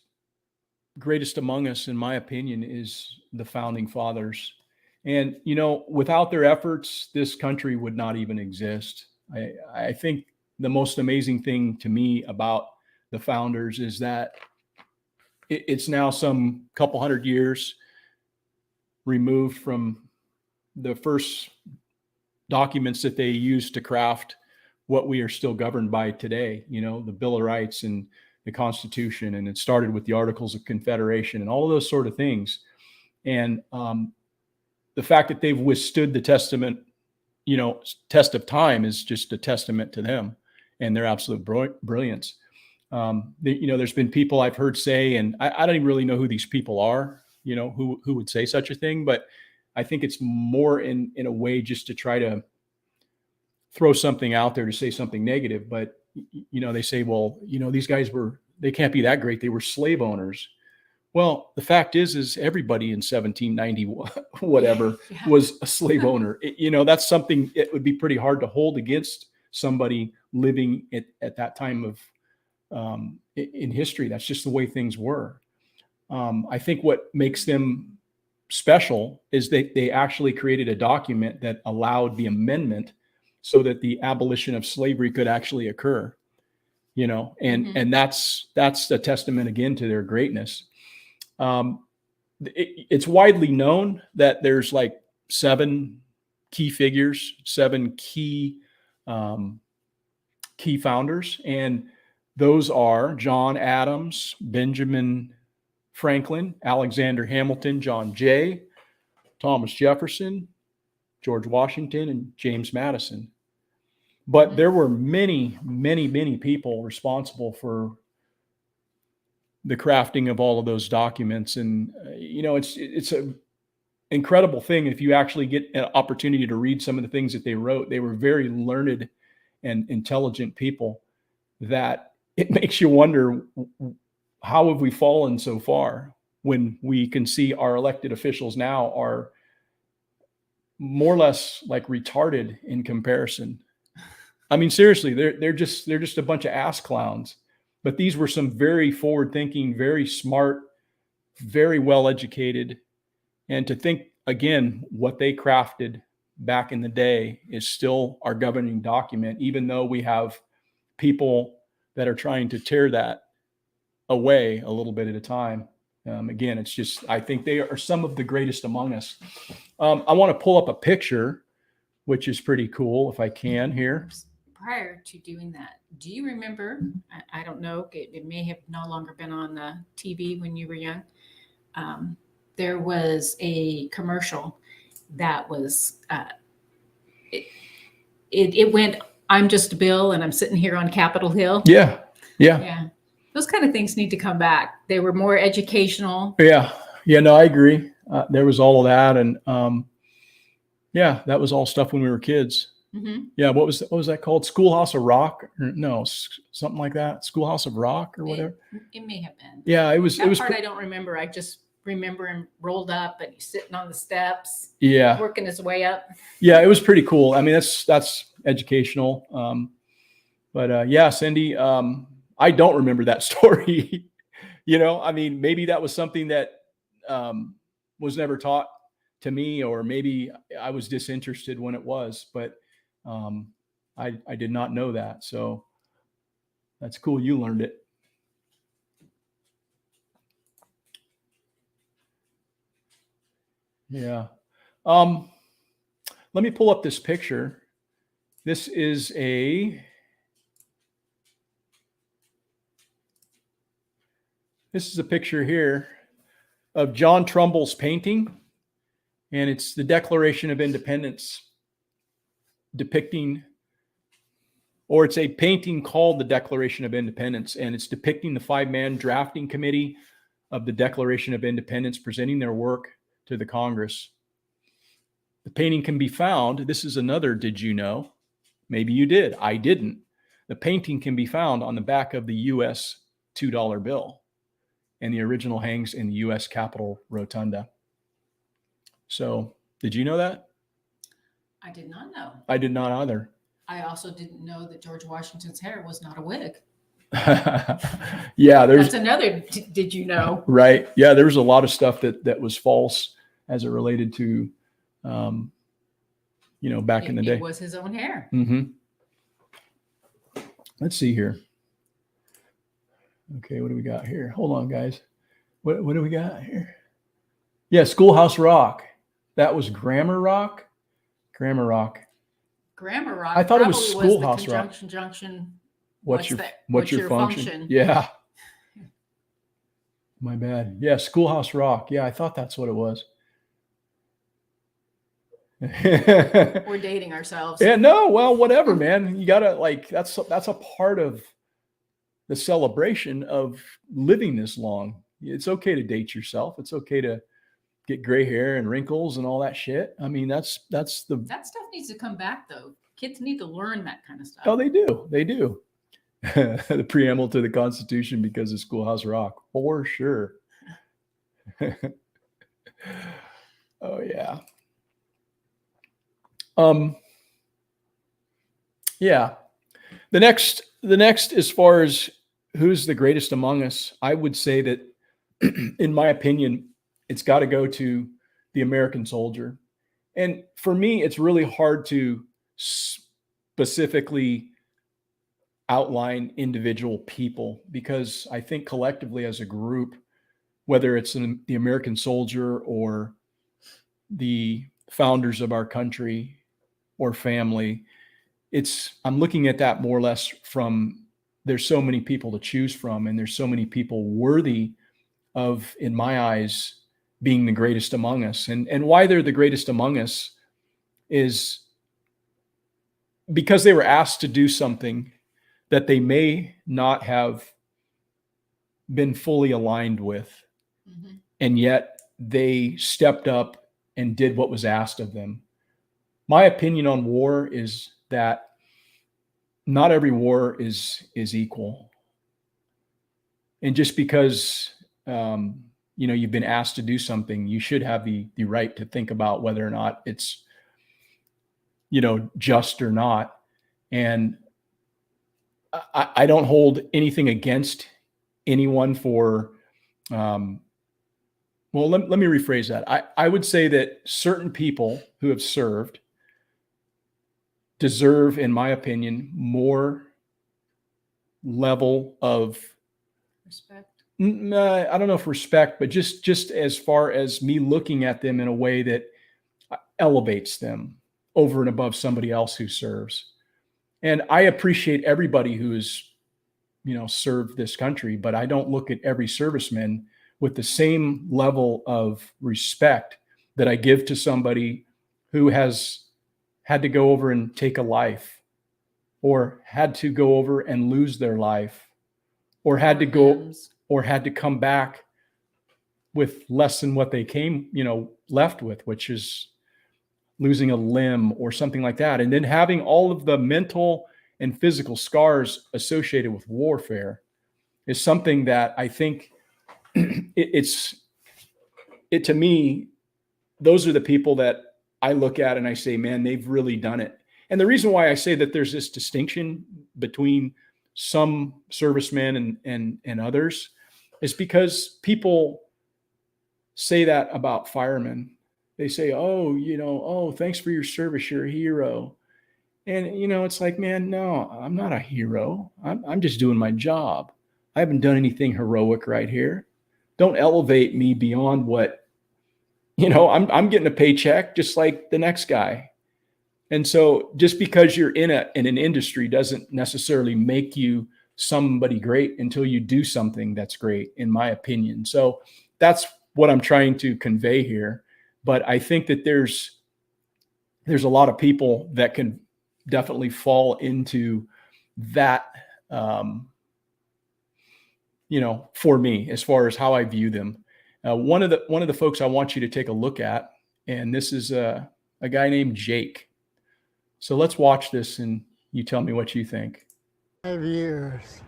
greatest among us, in my opinion, is the founding fathers. And, without their efforts, this country would not even exist. I think the most amazing thing to me about the founders is that it's now some couple hundred years removed from the first documents that they used to craft what we are still governed by today, the Bill of Rights and the Constitution. And it started with the Articles of Confederation and all of those sort of things. And the fact that they've withstood the test of time is just a testament to them and their absolute brilliance. There's been people I've heard say, and I don't even really know who these people are, who would say such a thing, but I think it's more in a way just to try to throw something out there to say something negative. But, they say, well, these guys they can't be that great. They were slave owners. Well, the fact is everybody in 1790, whatever, was a slave owner. That's something it would be pretty hard to hold against somebody living at that time of in history. That's just the way things were. I think what makes them special is they actually created a document that allowed the amendment so that the abolition of slavery could actually occur, and that's a testament again to their greatness. It's widely known that there's like 7 key figures, 7 key founders, and those are John Adams, Benjamin Franklin, Alexander Hamilton, John Jay, Thomas Jefferson, George Washington, and James Madison. But there were many, many, many people responsible for the crafting of all of those documents. And, it's an incredible thing. If you actually get an opportunity to read some of the things that they wrote, they were very learned and intelligent people that it makes you wonder, how have we fallen so far when we can see our elected officials now are more or less like retarded in comparison. I mean, seriously, they're just a bunch of ass clowns. But these were some very forward-thinking, very smart, very well-educated. And to think, again, what they crafted back in the day is still our governing document, even though we have people that are trying to tear that away a little bit at a time. Again, it's just, I think they are some of the greatest among us. I want to pull up a picture, which is pretty cool, if I can here. Prior to doing that, do you remember, I don't know, it may have no longer been on the TV when you were young. There was a commercial that was, it went, I'm just Bill and I'm sitting here on Capitol Hill. Yeah. Those kind of things need to come back. They were more educational. Yeah. No, I agree. There was all of that. And that was all stuff when we were kids. Mm-hmm. Yeah. What was that called? Schoolhouse of Rock? No, something like that. Schoolhouse of Rock or whatever. It may have been. Yeah. It was. I don't remember. I just remember him rolled up and he's sitting on the steps. Yeah. Working his way up. Yeah. It was pretty cool. I mean, that's educational. But Cindy, I don't remember that story. I mean, maybe that was something that was never taught to me, or maybe I was disinterested when it was, but I did not know that. So that's cool. You learned it. Yeah. Let me pull up this picture. This is a picture here of John Trumbull's painting, and it's the Declaration of Independence depicting or it's a painting called the Declaration of Independence, and it's depicting the 5-man drafting committee of the Declaration of Independence presenting their work to the Congress. The painting can be found. This is another did you know? Maybe you did. I didn't. The painting can be found on the back of the U.S. $2 bill, and the original hangs in the U.S. Capitol Rotunda. So, did you know that? I did not know. I did not either. I also didn't know that George Washington's hair was not a wig. Yeah, that's another did you know? Right. Yeah, there was a lot of stuff that was false as it related to, back in the day. It was his own hair. Mm-hmm. Let's see here. Okay, what do we got here? Hold on, guys. What do we got here? Yeah, Schoolhouse Rock. That was Grammar Rock. Grammar Rock. Grammar Rock. I thought it was Schoolhouse Rock. Junction. What's your function? Yeah. My bad. Yeah, Schoolhouse Rock. Yeah, I thought that's what it was. We're dating ourselves. Yeah, no, well, whatever, man. You gotta that's a part of the celebration of living this long. It's okay to date yourself. It's okay to get gray hair and wrinkles and all that shit. I mean, that stuff needs to come back though. Kids need to learn that kind of stuff. Oh, they do. The preamble to the Constitution because of Schoolhouse Rock, for sure. Oh yeah. Yeah. The next, as far as who's the greatest among us, I would say that, in my opinion, it's got to go to the American soldier. And for me, it's really hard to specifically outline individual people, because I think collectively as a group, whether it's the American soldier or the founders of our country or family, I'm looking at that more or less from, there's so many people to choose from, and there's so many people worthy of, in my eyes, being the greatest among us. And why they're the greatest among us is because they were asked to do something that they may not have been fully aligned with. Mm-hmm. And yet they stepped up and did what was asked of them. My opinion on war is that not every war is equal. And just because, you've been asked to do something, you should have the right to think about whether or not it's, just or not. And I don't hold anything against anyone for, let me rephrase that. I would say that certain people who have served deserve, in my opinion, more level of respect. I don't know if respect, but just as far as me looking at them in a way that elevates them over and above somebody else who serves. And I appreciate everybody who's, served this country, but I don't look at every serviceman with the same level of respect that I give to somebody who has had to go over and take a life, or had to go over and lose their life, or had to come back with less than what they came, left with, which is losing a limb or something like that. And then having all of the mental and physical scars associated with warfare is something that I think to me, those are the people that I look at and I say, man, they've really done it. And the reason why I say that there's this distinction between some servicemen and others is because people say that about firemen. They say, oh, thanks for your service, you're a hero. And, it's like, man, no, I'm not a hero. I'm just doing my job. I haven't done anything heroic right here. Don't elevate me beyond what, I'm getting a paycheck just like the next guy. And so just because you're in an industry doesn't necessarily make you somebody great until you do something that's great, in my opinion. So that's what I'm trying to convey here. But I think that there's a lot of people that can definitely fall into that, for me, as far as how I view them. One of the folks I want you to take a look at, and this is a guy named Jake. So let's watch this and you tell me what you think. 5 years.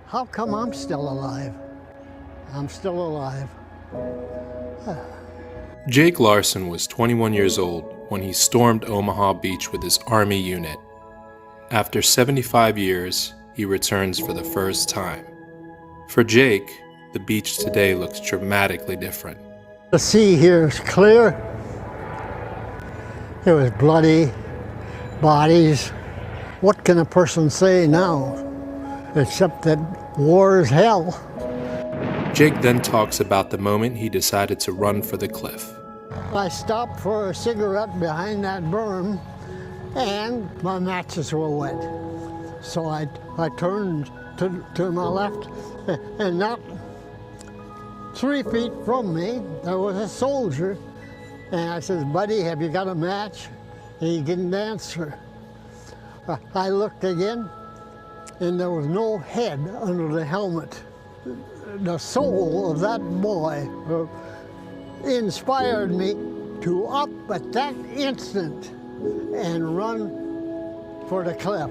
How come I'm still alive? I'm still alive. Jake Larson was 21 years old when he stormed Omaha Beach with his Army unit. After 75 years, he returns for the first time. For Jake, the beach today looks dramatically different. The sea here is clear. It was bloody bodies. What can a person say now, except that war is hell? Jake then talks about the moment he decided to run for the cliff. I stopped for a cigarette behind that berm, and my matches were wet. So I turned to my left, and not 3 feet from me, there was a soldier. And I said, "Buddy, have you got a match?" And he didn't answer. I looked again, and there was no head under the helmet. The soul of that boy inspired me to up at that instant and run for the cliff.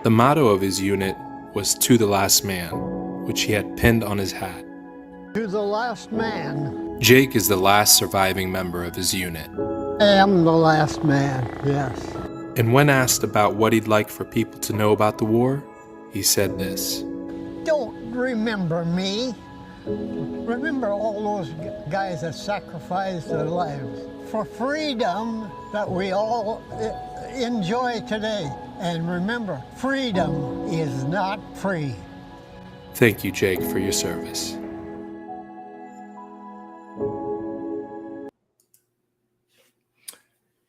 The motto of his unit was "To the Last Man," which he had pinned on his hat. To the last man. Jake is the last surviving member of his unit. I am the last man, yes. And when asked about what he'd like for people to know about the war, he said this. Don't remember me. Remember all those guys that sacrificed their lives for freedom that we all enjoy today. And remember, freedom is not free. Thank you, Jake, for your service.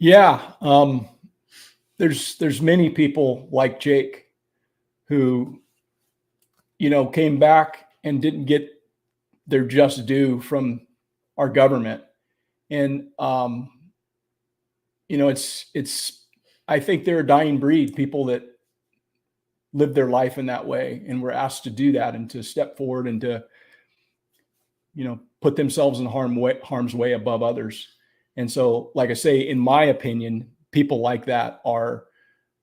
Yeah. There's many people like Jake who, came back and didn't get their just due from our government. And, I think they're a dying breed, people that live their life in that way and were asked to do that and to step forward and to, put themselves in harm's way above others. And so, like I say, in my opinion, people like that are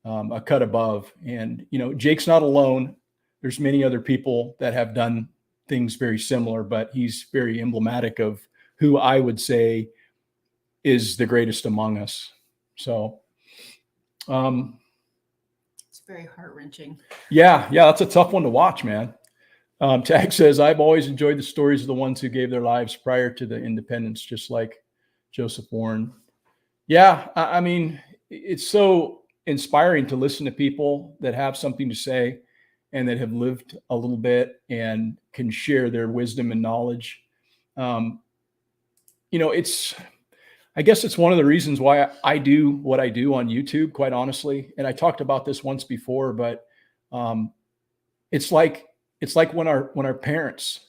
a cut above. And, Jake's not alone. There's many other people that have done things very similar, but he's very emblematic of who I would say is the greatest among us. So, It's very heart-wrenching. Yeah, that's a tough one to watch, man. Tag says, I've always enjoyed the stories of the ones who gave their lives prior to the independence, just like Joseph Warren. Yeah, I mean, it's so inspiring to listen to people that have something to say and that have lived a little bit and can share their wisdom and knowledge. I guess it's one of the reasons why I do what I do on YouTube, quite honestly. And I talked about this once before, but it's like when our parents,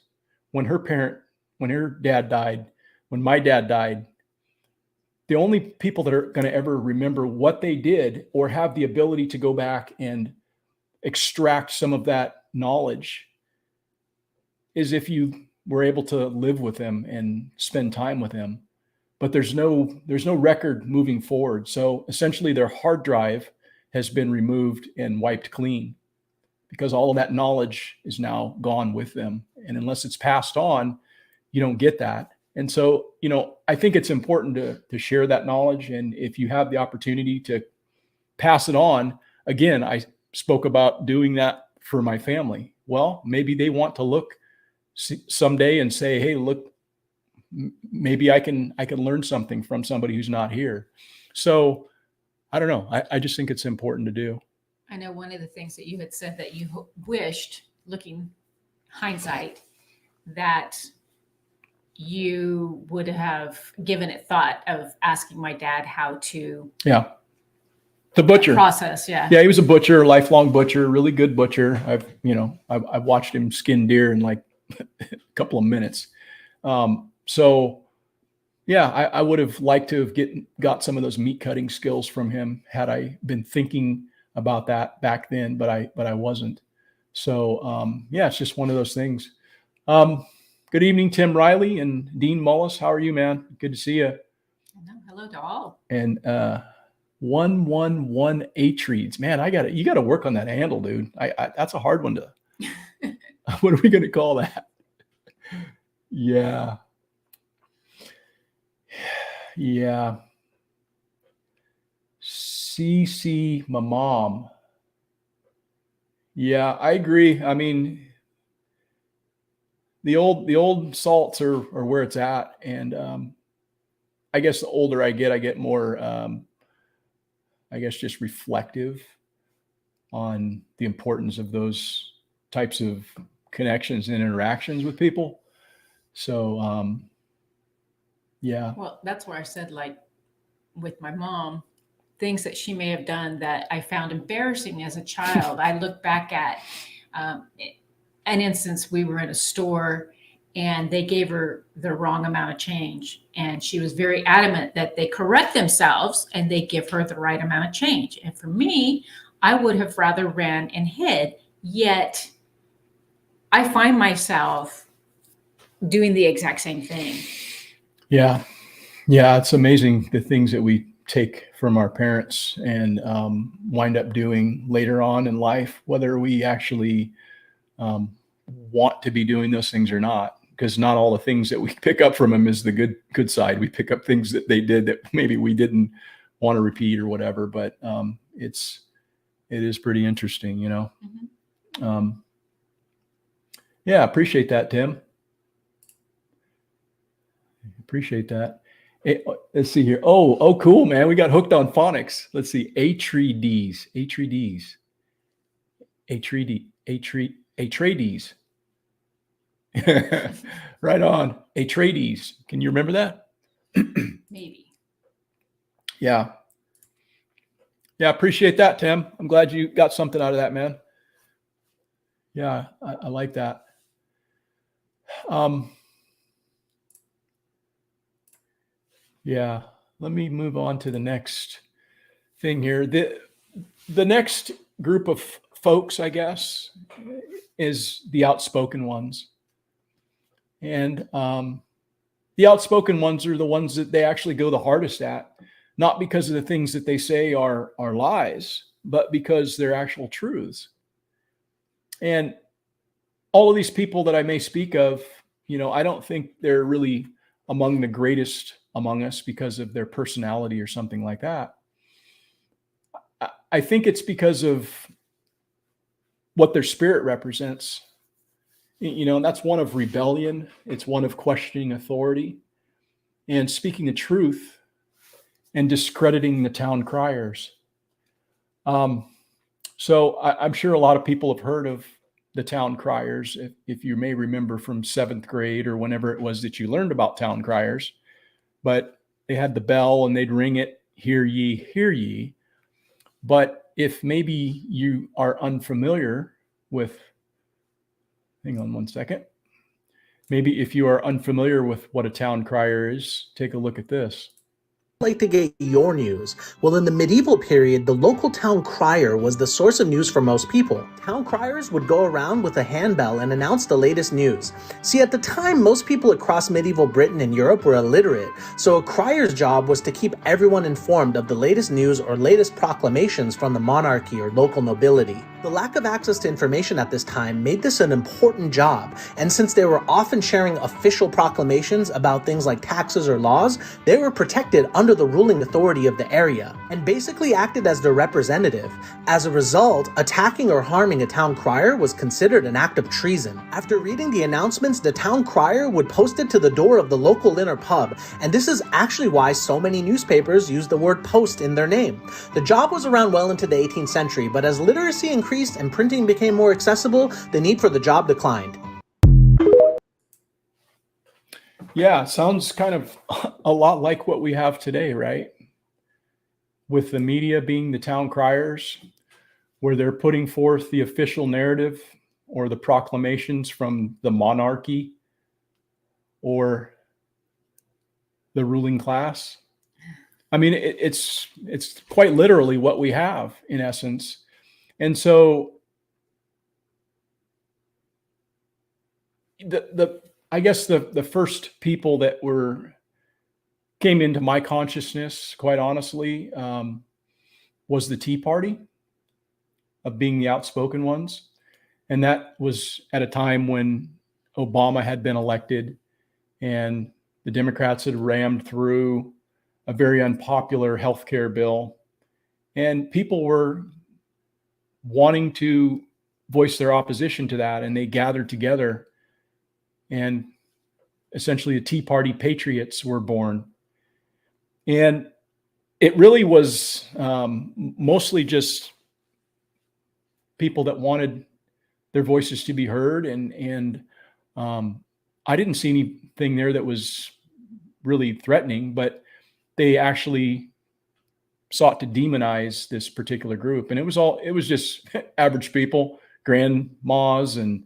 when her dad died, when my dad died, the only people that are going to ever remember what they did or have the ability to go back and extract some of that knowledge is if you were able to live with them and spend time with them. But there's no record moving forward. So essentially their hard drive has been removed and wiped clean because all of that knowledge is now gone with them. And unless it's passed on, you don't get that. And so, I think it's important to share that knowledge. And if you have the opportunity to pass it on, again, I spoke about doing that for my family. Well, maybe they want to look someday and say, hey, look, maybe I can learn something from somebody who's not here. So I don't know. I just think it's important to do. I know one of the things that you had said that you wished, looking hindsight, that you would have given it thought of asking my dad how to the butcher process. Yeah, he was a butcher, a lifelong butcher, really good butcher. I've watched him skin deer in like a couple of minutes. So yeah, I would have liked to have got some of those meat cutting skills from him had I been thinking about that back then, but I wasn't. So yeah, it's just one of those things. Good evening, Tim Riley and Dean Mullis. How are you, man? Good to see you. Hello to all. And 111 reads. Man, you got to work on that handle, dude. That's a hard one to. What are we going to call that? Yeah. Yeah. CC my mom. Yeah, I agree. I mean, the old salts are where it's at, and I guess the older I get more I guess just reflective on the importance of those types of connections and interactions with people. So yeah. Well, that's where I said, like, with my mom, things that she may have done that I found embarrassing as a child. I look back at an instance. We were in a store and they gave her the wrong amount of change. And she was very adamant that they correct themselves and they give her the right amount of change. And for me, I would have rather ran and hid, yet I find myself doing the exact same thing. Yeah. Yeah. It's amazing the things that we take from our parents and wind up doing later on in life, whether we actually want to be doing those things or not, because not all the things that we pick up from them is the good side. We pick up things that they did that maybe we didn't want to repeat or whatever, but it is pretty interesting, you know? Mm-hmm. Yeah. Appreciate that, Tim. Appreciate that. Let's see here. Oh, cool, man. We got hooked on phonics. Let's see. Atreides. Right on. Atreides. Can you remember that? Maybe. Yeah. Yeah. Appreciate that, Tim. I'm glad you got something out of that, man. Yeah. I like that. Yeah, let me move on to the next thing here. The next group of folks, I guess, is the outspoken ones. And the outspoken ones are the ones that they actually go the hardest at, not because of the things that they say are lies, but because they're actual truths. And all of these people that I may speak of, you know, I don't think they're really among the greatest among us because of their personality or something like that. I think it's because of what their spirit represents. You know, and that's one of rebellion. It's one of questioning authority and speaking the truth and discrediting the town criers. So I'm sure a lot of people have heard of the town criers, if you may remember from 7th grade or whenever it was that you learned about town criers. But they had the bell and they'd ring it, hear ye, hear ye. But if maybe you are unfamiliar with, hang on one second. Maybe if you are unfamiliar with what a town crier is, take a look at this. Like to get your news? Well, in the medieval period, the local town crier was the source of news for most people. Town criers would go around with a handbell and announce the latest news. See, at the time, most people across medieval Britain and Europe were illiterate, so a crier's job was to keep everyone informed of the latest news or latest proclamations from the monarchy or local nobility. The lack of access to information at this time made this an important job, and since they were often sharing official proclamations about things like taxes or laws, they were protected under the ruling authority of the area, and basically acted as their representative. As a result, attacking or harming a town crier was considered an act of treason. After reading the announcements, the town crier would post it to the door of the local inn or pub, and this is actually why so many newspapers use the word post in their name. The job was around well into the 18th century, but as literacy increased and printing became more accessible, the need for the job declined. Yeah, sounds kind of a lot like what we have today, right? With the media being the town criers, where they're putting forth the official narrative or the proclamations from the monarchy or the ruling class. I mean, it's quite literally what we have in essence. And so I guess the first people that came into my consciousness, quite honestly, was the Tea Party, of being the outspoken ones. And that was at a time when Obama had been elected and the Democrats had rammed through a very unpopular healthcare bill. And people were wanting to voice their opposition to that. And they gathered together, and essentially the Tea Party patriots were born. And it really was mostly just people that wanted their voices to be heard. And I didn't see anything there that was really threatening, but they actually sought to demonize this particular group. And it was just average people, grandmas and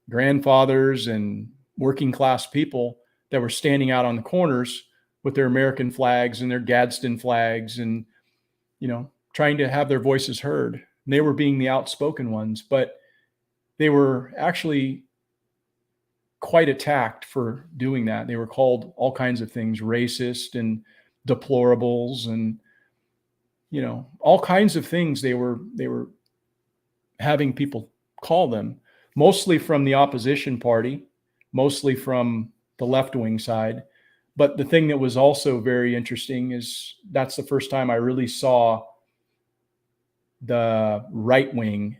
grandfathers and working class people that were standing out on the corners with their American flags and their Gadsden flags and, trying to have their voices heard. And they were being the outspoken ones, but they were actually quite attacked for doing that. They were called all kinds of things, racist and deplorables and, all kinds of things they were having people call them, mostly from the opposition party, mostly from the left-wing side. But the thing that was also very interesting is that's the first time I really saw the right wing.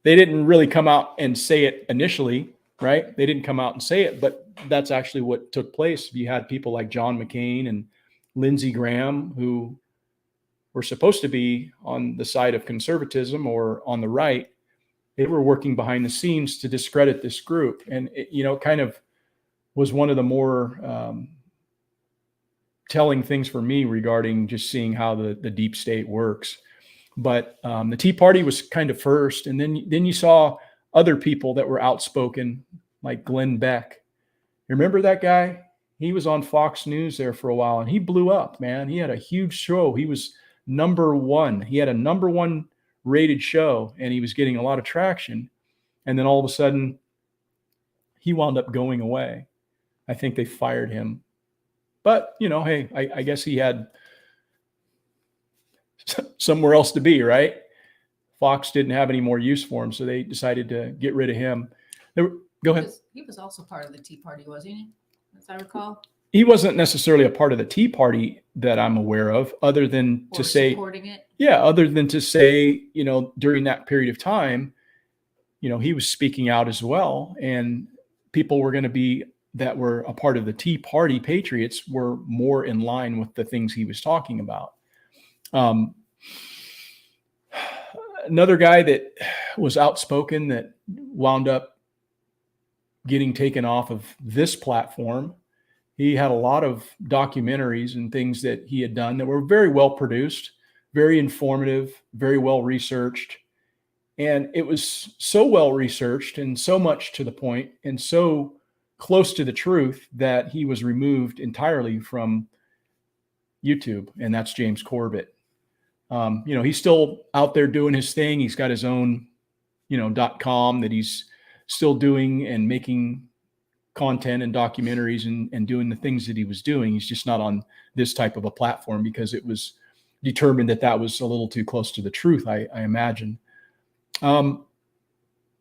They didn't really come out and say it initially, right? They didn't come out and say it, but that's actually what took place. You had people like John McCain and Lindsey Graham, who were supposed to be on the side of conservatism or on the right. They were working behind the scenes to discredit this group. And it kind of was one of the more telling things for me regarding just seeing how the deep state works. But the Tea Party was kind of first. And then you saw other people that were outspoken, like Glenn Beck. You remember that guy? He was on Fox News there for a while, and he blew up, man. He had a huge show. He was number one. He had a number one rated show, and he was getting a lot of traction. And then all of a sudden, he wound up going away. I think they fired him. But, hey, I guess he had somewhere else to be, right? Fox didn't have any more use for him, so they decided to get rid of him. Go ahead. He was also part of the Tea Party, wasn't he? As I recall. He wasn't necessarily a part of the Tea Party that I'm aware of, other than to say supporting it. Yeah, other than to say, during that period of time, he was speaking out as well, and people were going to be that were a part of the Tea Party patriots were more in line with the things he was talking about. Another guy that was outspoken that wound up getting taken off of this platform. He had a lot of documentaries and things that he had done that were very well produced, very informative, very well researched. And it was so well researched and so much to the point and so close to the truth that he was removed entirely from YouTube. And that's James Corbett. He's still out there doing his thing. He's got his own, .com that he's still doing and making content and documentaries and doing the things that he was doing. He's just not on this type of a platform because it was determined that was a little too close to the truth, I imagine.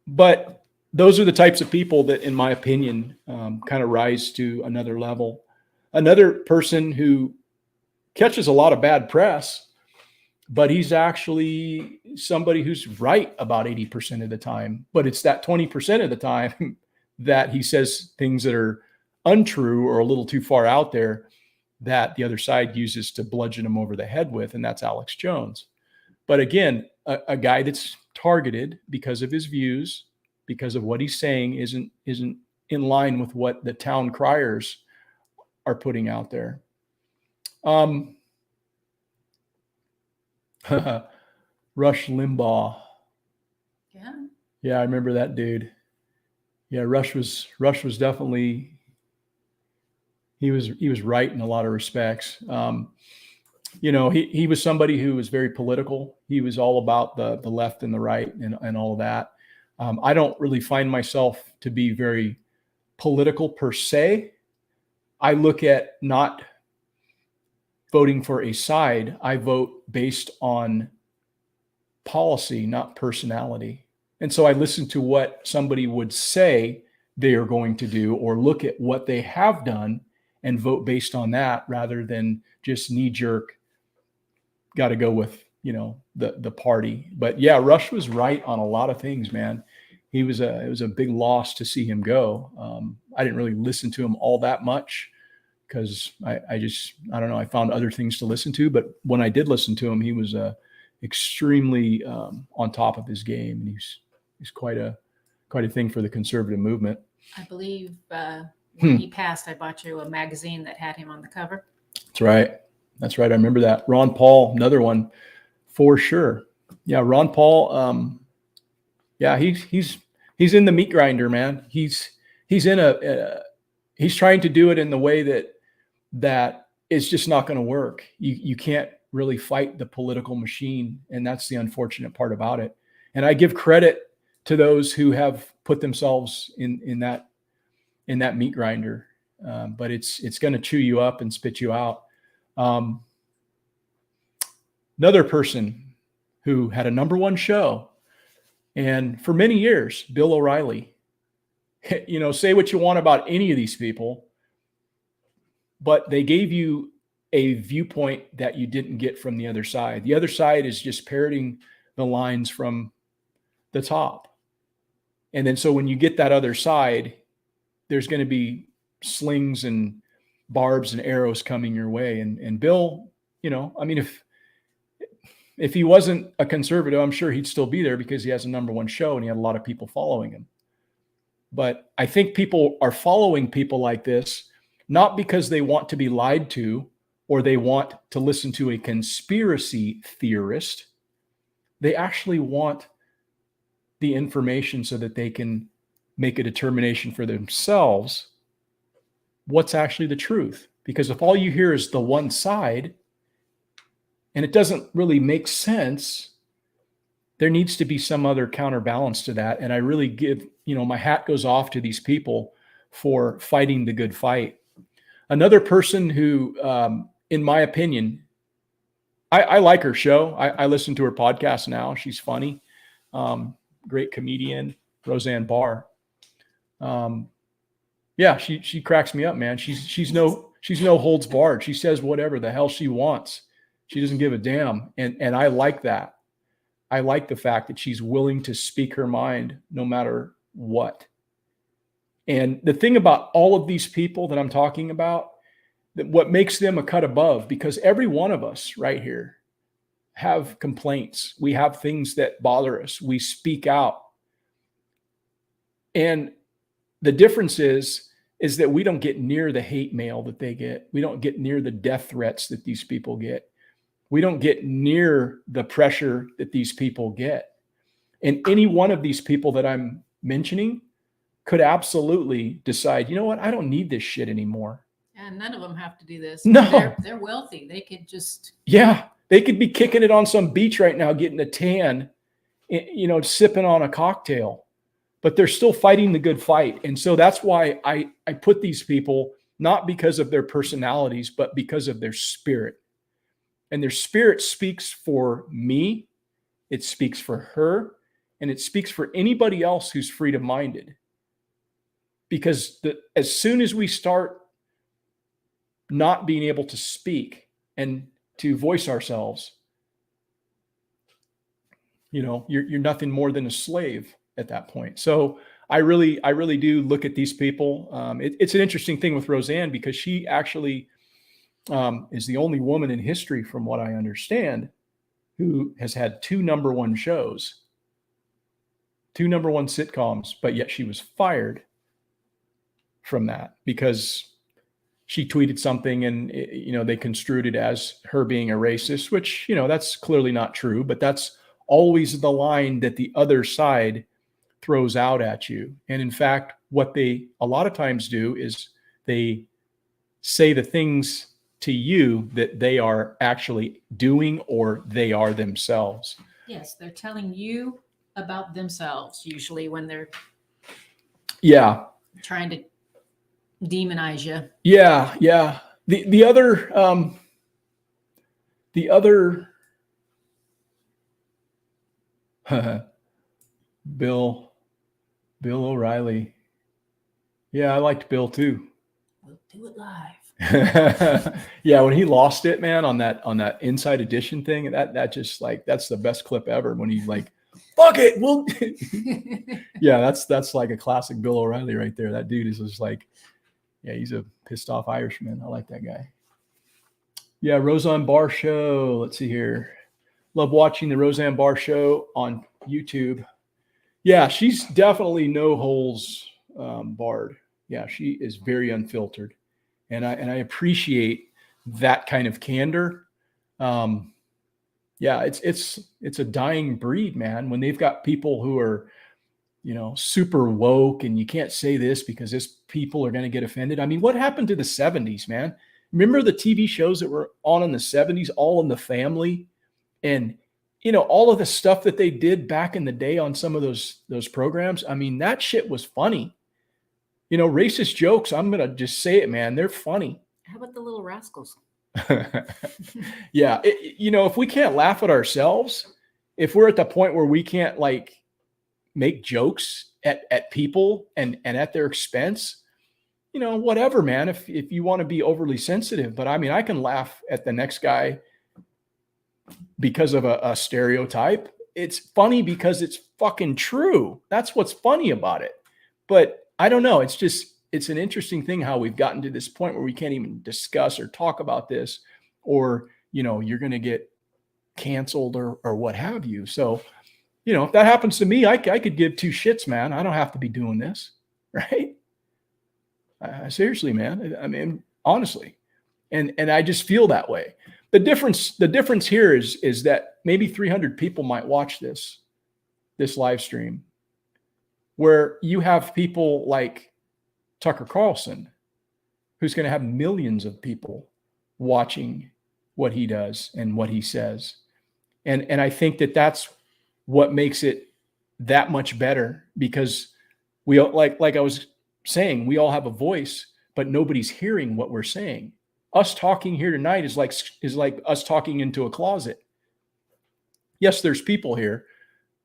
But those are the types of people that, in my opinion, kind of rise to another level. Another person who catches a lot of bad press, but he's actually somebody who's right about 80% of the time. But it's that 20% of the time that he says things that are untrue or a little too far out there that the other side uses to bludgeon him over the head with, and that's Alex Jones. But again, a guy that's targeted because of his views, because of what he's saying isn't in line with what the town criers are putting out there. Rush Limbaugh. Yeah, I remember that dude. Yeah, Rush was definitely he was right in a lot of respects. he was somebody who was very political. He was all about the left and the right and all of that. I don't really find myself to be very political per se. I look at not voting for a side. I vote based on policy, not personality. And so I listen to what somebody would say they are going to do, or look at what they have done and vote based on that, rather than just knee jerk, got to go with, the party. But yeah, Rush was right on a lot of things, man. It was a big loss to see him go. I didn't really listen to him all that much because I don't know. I found other things to listen to, but when I did listen to him, he was extremely on top of his game, and he's quite a thing for the conservative movement. I believe when he passed, I bought you a magazine that had him on the cover. That's right. I remember that. Ron Paul, another one for sure. Yeah, Ron Paul. Yeah, he's in the meat grinder, man. He's trying to do it in the way that is just not going to work. You can't really fight the political machine, and that's the unfortunate part about it. And I give credit to those who have put themselves in that meat grinder, but it's going to chew you up and spit you out. Another person who had a #1 show, and for many years, Bill O'Reilly. Say what you want about any of these people, but they gave you a viewpoint that you didn't get from the other side. The other side is just parroting the lines from the top. And then so when you get that other side, there's going to be slings and barbs and arrows coming your way. And Bill, if he wasn't a conservative, I'm sure he'd still be there because he has a #1 show and he had a lot of people following him. But I think people are following people like this, not because they want to be lied to or they want to listen to a conspiracy theorist. They actually want the information so that they can make a determination for themselves what's actually the truth. Because if all you hear is the one side and it doesn't really make sense, there needs to be some other counterbalance to that. And I really give, my hat goes off to these people for fighting the good fight. Another person who, in my opinion, I like her show. I listen to her podcast now. She's funny. Great comedian, Roseanne Barr. Yeah, she cracks me up, man. She's no holds barred. She says whatever the hell she wants. She doesn't give a damn. And I like that. I like the fact that she's willing to speak her mind no matter what. And the thing about all of these people that I'm talking about, that what makes them a cut above, because every one of us right here have complaints. We have things that bother us. We speak out. And the difference is that we don't get near the hate mail that they get. We don't get near the death threats that these people get. We don't get near the pressure that these people get. And any one of these people that I'm mentioning could absolutely decide, you know what? I don't need this shit anymore. And none of them have to do this. No. They're wealthy. They could just... Yeah. They could be kicking it on some beach right now, getting a tan, sipping on a cocktail, but they're still fighting the good fight. And so that's why I put these people, not because of their personalities, but because of their spirit. And their spirit speaks for me. It speaks for her. And it speaks for anybody else who's freedom-minded. Because as soon as we start not being able to speak and to voice ourselves, you're nothing more than a slave at that point. So I really do look at these people. It's an interesting thing with Roseanne because she actually is the only woman in history, from what I understand, who has had 2 #1 shows, 2 #1 sitcoms, but yet she was fired from that because she tweeted something and, they construed it as her being a racist, which, that's clearly not true, but that's always the line that the other side throws out at you. And in fact, what they a lot of times do is they say the things to you that they are actually doing or they are themselves. Yes, they're telling you about themselves, usually when they're trying to demonize you. Yeah. The other Bill O'Reilly. Yeah, I liked Bill too. We'll do it live. Yeah, when he lost it, man, on that Inside Edition thing, that just like, that's the best clip ever. When he's like, "Fuck it, well," yeah, that's like a classic Bill O'Reilly right there. That dude is just like, yeah, he's a pissed off Irishman. I like that guy. Yeah, Roseanne Barr show. Let's see here. Love watching the Roseanne Barr show on YouTube. Yeah, she's definitely no holes barred. Yeah, she is very unfiltered. And I appreciate that kind of candor. Yeah, it's a dying breed, man. When they've got people who are, super woke, and you can't say this because this people are going to get offended. I mean, what happened to the 70s, man? Remember the TV shows that were on in the 70s, All in the Family, and all of the stuff that they did back in the day on some of those programs. I mean, that shit was funny. Racist jokes, I'm going to just say it, man. They're funny. How about the Little Rascals? Yeah. If we can't laugh at ourselves, if we're at the point where we can't like make jokes at people and at their expense, whatever, man, if you want to be overly sensitive, but I mean, I can laugh at the next guy because of a stereotype. It's funny because it's fucking true. That's what's funny about it. But I don't know. It's an interesting thing how we've gotten to this point where we can't even discuss or talk about this, or, you're going to get canceled or what have you. So, if that happens to me, I could give two shits, man. I don't have to be doing this. Right. Seriously, man. I mean, honestly, and I just feel that way. The difference here is that maybe 300 people might watch this live stream, where you have people like Tucker Carlson, who's going to have millions of people watching what he does and what he says. And I think that's what makes it that much better, because we all, like I was saying, we all have a voice, but nobody's hearing what we're saying. Us talking here tonight is like us talking into a closet. Yes, there's people here,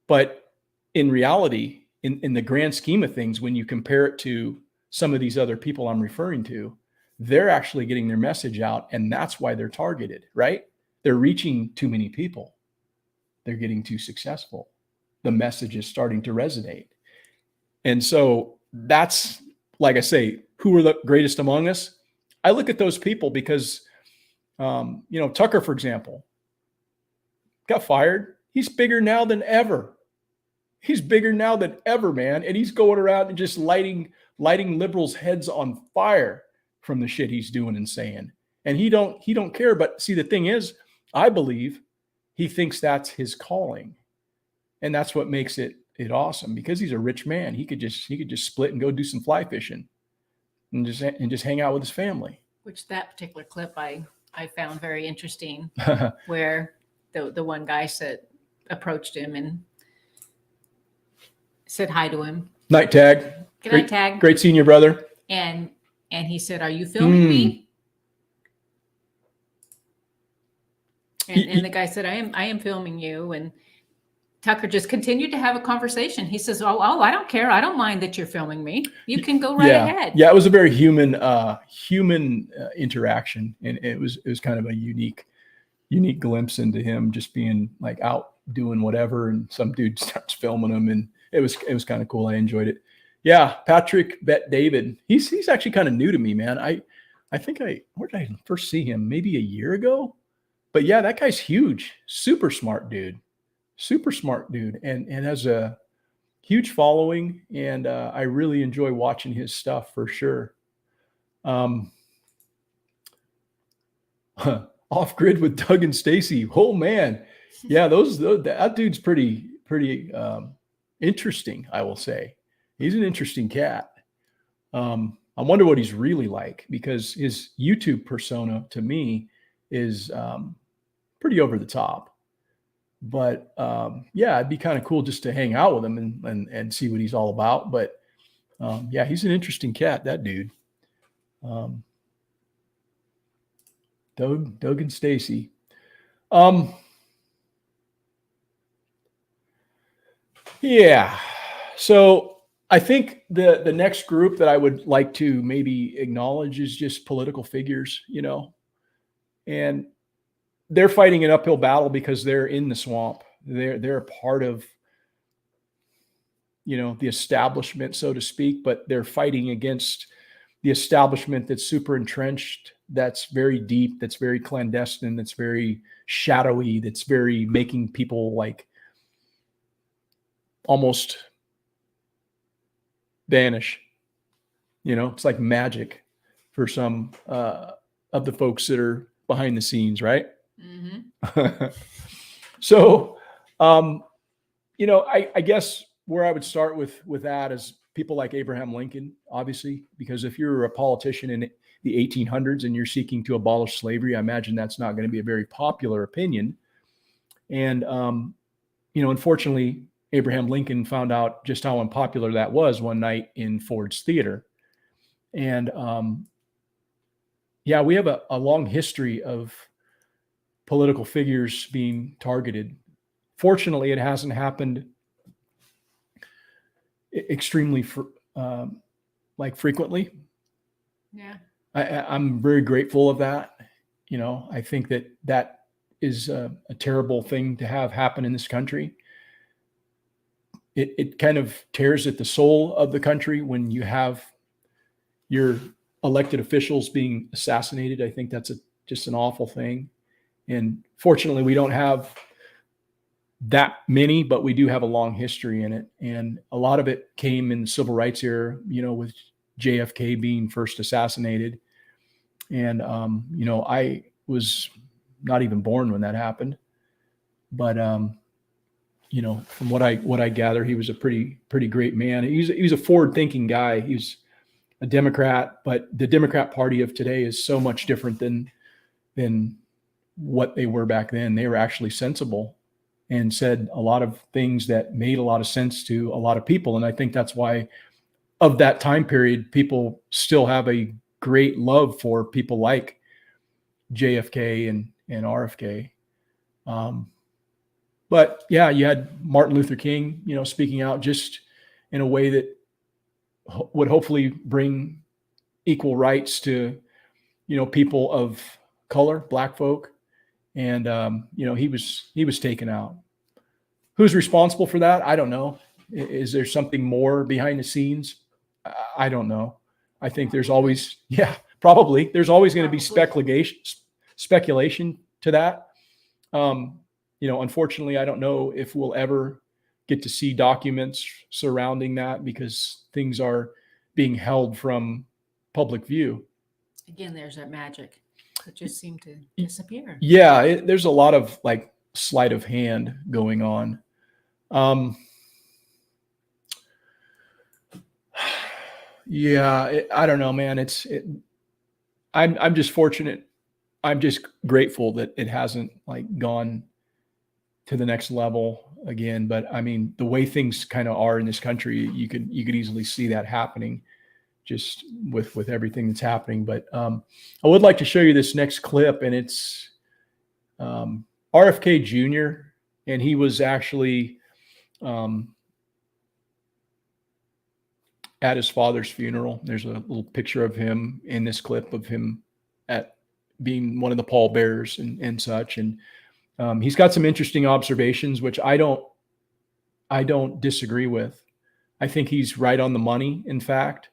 but in reality, in the grand scheme of things, when you compare it to some of these other people I'm referring to, they're actually getting their message out, and that's why they're targeted, right? They're reaching too many people. They're getting too successful. The message is starting to resonate. And so that's, like I say, who are the greatest among us? I look at those people because, Tucker, for example, got fired. He's bigger now than ever. He's bigger now than ever, man. And he's going around and just lighting liberals' heads on fire from the shit he's doing and saying. And he don't care. But see, the thing is, I believe he thinks that's his calling. And that's what makes it awesome, because he's a rich man. He could just split and go do some fly fishing and just hang out with his family. Which that particular clip I found very interesting, where the one guy approached him and said hi to him. Night Tag. Good night, Tag. Great seeing you, brother. And he said, "Are you filming me?" And the guy said, I am filming you. And Tucker just continued to have a conversation. He says, oh, I don't care. I don't mind that you're filming me. You can go right ahead. Yeah, it was a very human interaction. And it was kind of a unique glimpse into him just being like out doing whatever. And some dude starts filming him. And it was kind of cool. I enjoyed it. Yeah. Patrick Bet David. He's actually kind of new to me, man. I think where did I first see him? Maybe a year ago. But yeah, that guy's huge. Super smart dude. And has a huge following. And I really enjoy watching his stuff for sure. Off Grid with Doug and Stacy. Oh man. Yeah, that dude's pretty interesting, I will say. He's an interesting cat. I wonder what he's really like, because his YouTube persona to me is pretty over the top. But yeah, it'd be kind of cool just to hang out with him and see what he's all about. But yeah, he's an interesting cat, that dude. Doug and Stacy. Yeah. So I think the next group that I would like to maybe acknowledge is just political figures, and they're fighting an uphill battle because they're in the swamp. They're a part of, the establishment, so to speak, but they're fighting against the establishment that's super entrenched, that's very deep, that's very clandestine, that's very shadowy, that's very making people like almost vanish. It's like magic for some of the folks that are behind the scenes, right? Mm-hmm. So, I guess where I would start with that is people like Abraham Lincoln, obviously, because if you're a politician in the 1800s and you're seeking to abolish slavery, I imagine that's not going to be a very popular opinion. And, unfortunately, Abraham Lincoln found out just how unpopular that was one night in Ford's Theater. And yeah, we have a long history of political figures being targeted. Fortunately, it hasn't happened extremely frequently. Yeah. I'm very grateful of that. I think that is a terrible thing to have happen in this country. It kind of tears at the soul of the country when you have your elected officials being assassinated. I think that's just an awful thing. And fortunately, we don't have that many, but we do have a long history in it. And a lot of it came in the civil rights era, with JFK being first assassinated. And, I was not even born when that happened. But, from what I gather, he was a pretty great man. He was a forward-thinking guy. He's a Democrat, but the Democrat Party of today is so much different than what they were back then. They were actually sensible and said a lot of things that made a lot of sense to a lot of people. And I think that's why, of that time period, people still have a great love for people like JFK and RFK. But yeah, you had Martin Luther King, speaking out just in a way that would hopefully bring equal rights to, people of color, Black folk. And, he was taken out. Who's responsible for that? I don't know. Is there something more behind the scenes? I don't know. I think there's always, probably. There's always going to be speculation to that. Unfortunately, I don't know if we'll ever get to see documents surrounding that because things are being held from public view. Again, there's that magic that just seemed to disappear. Yeah, there's a lot of like sleight of hand going on. I don't know, man. I'm just fortunate. I'm just grateful that it hasn't like gone to the next level again. But I mean, the way things kind of are in this country, you could easily see that happening just with everything that's happening. But I would like to show you this next clip, and it's RFK Jr. And he was actually at his father's funeral. There's a little picture of him in this clip of him at being one of the pallbearers and such. And he's got some interesting observations, which I don't disagree with. I think he's right on the money. In fact,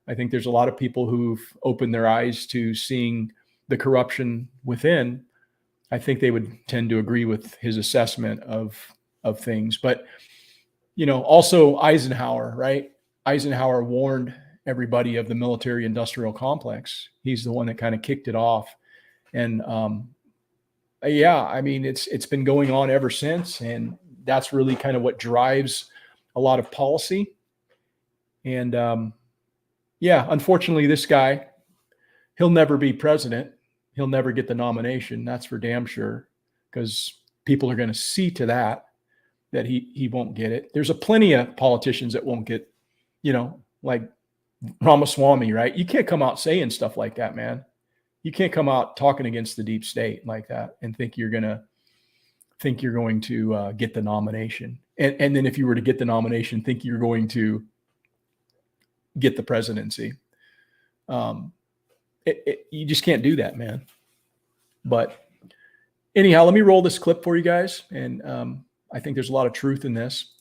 I think there's a lot of people who've opened their eyes to seeing the corruption within. I think they would tend to agree with his assessment of things. But, also Eisenhower, right? Eisenhower warned everybody of the military industrial complex. He's the one that kind of kicked it off. And I mean, it's been going on ever since. And that's really kind of what drives a lot of policy. And yeah, unfortunately, this guy, he'll never be president. He'll never get the nomination. That's for damn sure, because people are going to see to that he won't get it. There's a plenty of politicians that won't get, like Ramaswamy, right? You can't come out saying stuff like that, man. You can't come out talking against the deep state like that and think you're going to get the nomination. And then if you were to get the nomination, think you're going to get the presidency. You just can't do that, man. But anyhow, let me roll this clip for you guys. And I think there's a lot of truth in this.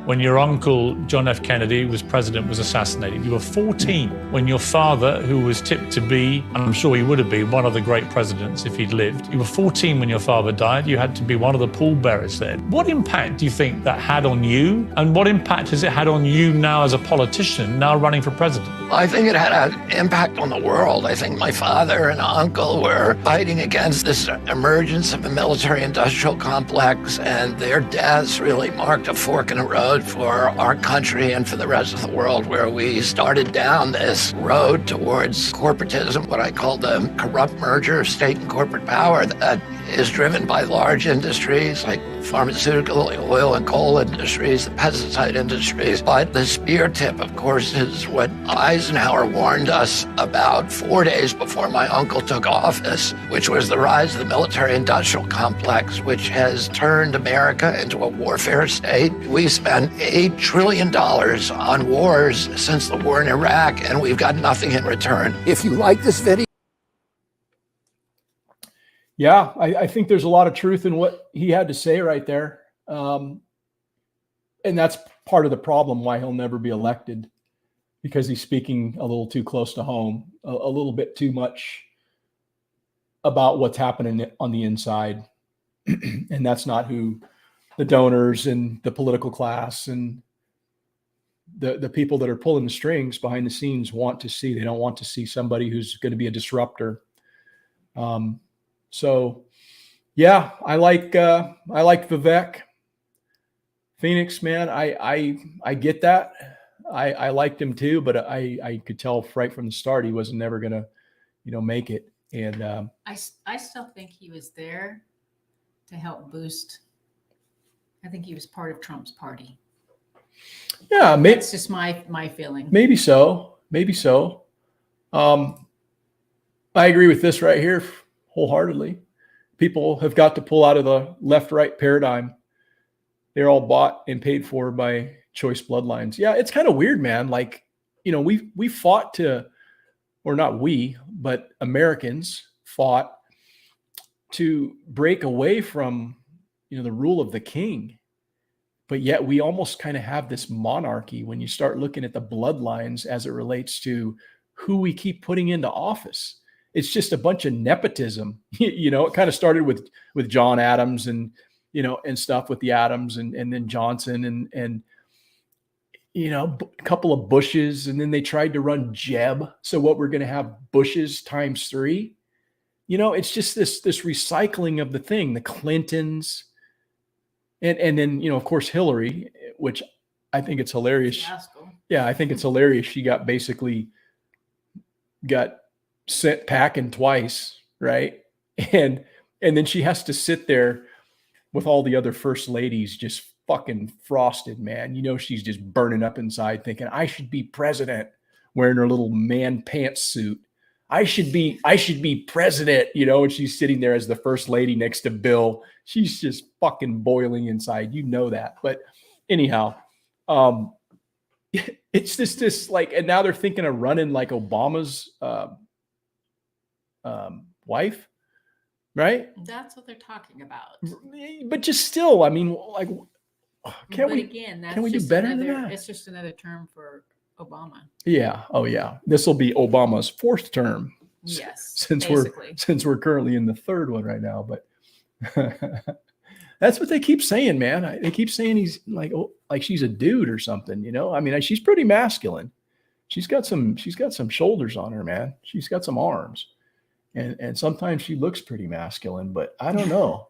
When your uncle, John F. Kennedy, was president, was assassinated. You were 14 when your father, who was tipped to be, and I'm sure he would have been, one of the great presidents if he'd lived. You were 14 when your father died. You had to be one of the pallbearers there. What impact do you think that had on you? And what impact has it had on you now as a politician, now running for president? I think it had an impact on the world. I think my father and uncle were fighting against this emergence of a military-industrial complex, and their deaths really marked a fork in the road for our country and for the rest of the world, where we started down this road towards corporatism, what I call the corrupt merger of state and corporate power that is driven by large industries like pharmaceutical, oil and coal industries, the pesticide industries. But the spear tip, of course, is what Eisenhower warned us about 4 days before my uncle took office, which was the rise of the military-industrial complex, which has turned America into a warfare state. We spent $8 trillion on wars since the war in Iraq, and we've got nothing in return. If you like this video, Yeah, I think there's a lot of truth in what he had to say right there. And that's part of the problem why he'll never be elected, because he's speaking a little too close to home, a little bit too much about what's happening on the inside. And that's not who the donors and the political class and the people that are pulling the strings behind the scenes want to see. They don't want to see somebody who's going to be a disruptor. So yeah, I like Vivek. Phoenix, man, I get that. I liked him too, but I could tell right from the start he wasn't never gonna, make it. And I still think he was there to help boost. I think he was part of Trump's party. Yeah, That's just my feeling. Maybe so. I agree with this right here wholeheartedly. People have got to pull out of the left-right paradigm. They're all bought and paid for by choice bloodlines. Yeah, it's kind of weird, man. Like, we fought to, or not we, but Americans fought to break away from, the rule of the king. But yet we almost kind of have this monarchy when you start looking at the bloodlines as it relates to who we keep putting into office. It's just a bunch of nepotism. It kind of started with John Adams and stuff with the Adams and then Johnson and a couple of Bushes, and then they tried to run Jeb. So what, we're going to have Bushes times 3. It's just this recycling of the thing, the Clintons, and then of course Hillary, which I think it's hilarious. Yeah, I think it's hilarious. She got sent packing twice, right? And then she has to sit there with all the other first ladies just fucking frosted, man. She's just burning up inside thinking, I should be president, wearing her little man pantsuit. I should be president, and she's sitting there as the first lady next to Bill. She's just fucking boiling inside. That. But anyhow, it's this like, and now they're thinking of running like Obama's wife, right? That's what they're talking about. But just still, I mean, like, can we do better than that? It's just another term for Obama. Yeah. Oh yeah. This will be Obama's 4th term. Yes. Since we're currently in the 3rd one right now, but that's what they keep saying, man. They keep saying he's like she's a dude or something, I mean, she's pretty masculine. She's got some shoulders on her, man. She's got some arms. And sometimes she looks pretty masculine, but I don't know.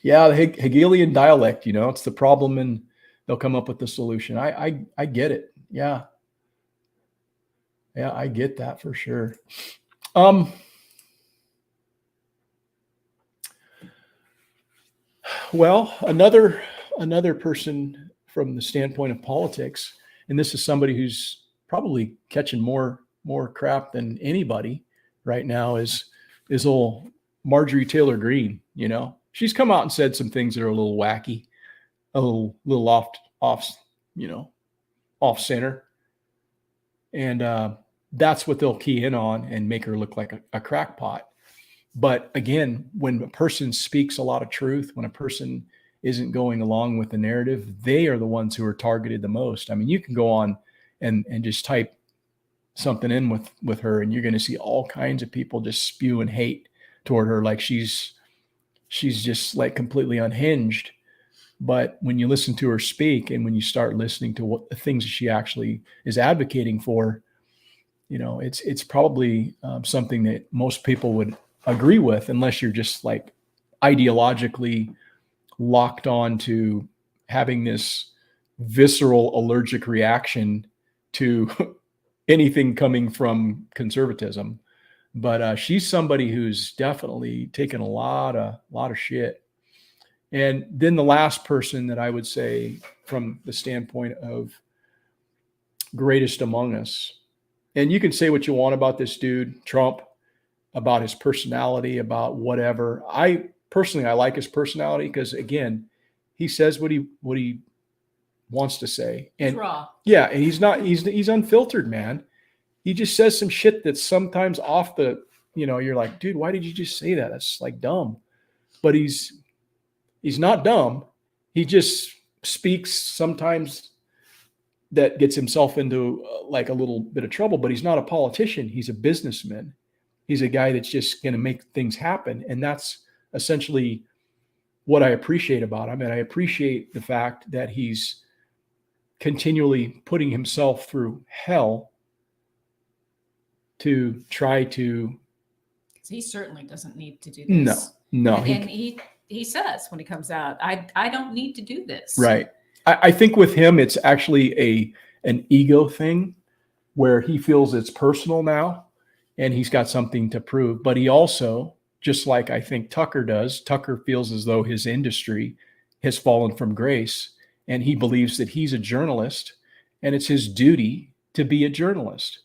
Yeah, the Hegelian dialect, it's the problem in they'll come up with the solution. I get it. Yeah. Yeah, I get that for sure. Well, another person from the standpoint of politics, and this is somebody who's probably catching more crap than anybody right now, is old Marjorie Taylor Greene. You know, she's come out and said some things that are a little wacky, a little off center, and that's what they'll key in on and make her look like a crackpot. But again, when a person speaks a lot of truth, when a person isn't going along with the narrative, they are the ones who are targeted the most. I mean, you can go on and just type something in with her, and you're going to see all kinds of people just spewing hate toward her, like she's just like completely unhinged. But when you listen to her speak, and when you start listening to what the things she actually is advocating for, you know, it's probably something that most people would agree with, unless you're just like ideologically locked on to having this visceral allergic reaction to anything coming from conservatism. But she's somebody who's definitely taken a lot of shit. And then the last person that I would say, from the standpoint of greatest among us, and you can say what you want about this dude, Trump, about his personality, about whatever. I like his personality because, again, he says what he wants to say. And It's raw. yeah, and he's unfiltered, man. He just says some shit that's sometimes off the, you're like, dude, why did you just say that? That's like dumb. But he's not dumb. He just speaks sometimes that gets himself into like a little bit of trouble, but he's not a politician. He's a businessman. He's a guy that's just going to make things happen. And that's essentially what I appreciate about him. And I appreciate the fact that he's continually putting himself through hell to try to. He certainly doesn't need to do this. No. And he says when he comes out, I don't need to do this. Right. I think with him, it's actually an ego thing where he feels it's personal now and he's got something to prove. But he also, just like I think Tucker does, Tucker feels as though his industry has fallen from grace, and he believes that he's a journalist and it's his duty to be a journalist.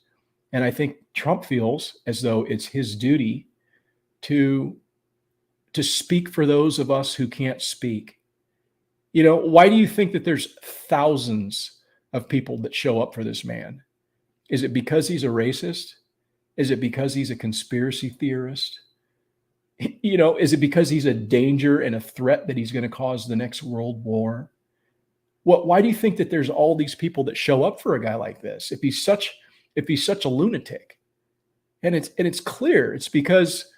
And I think Trump feels as though it's his duty to speak for those of us who can't speak. Why do you think that there's thousands of people that show up for this man? Is it because he's a racist? Is it because he's a conspiracy theorist? Is it because he's a danger and a threat that he's going to cause the next world war? Why do you think that there's all these people that show up for a guy like this? If he's such a lunatic, and it's clear, it's because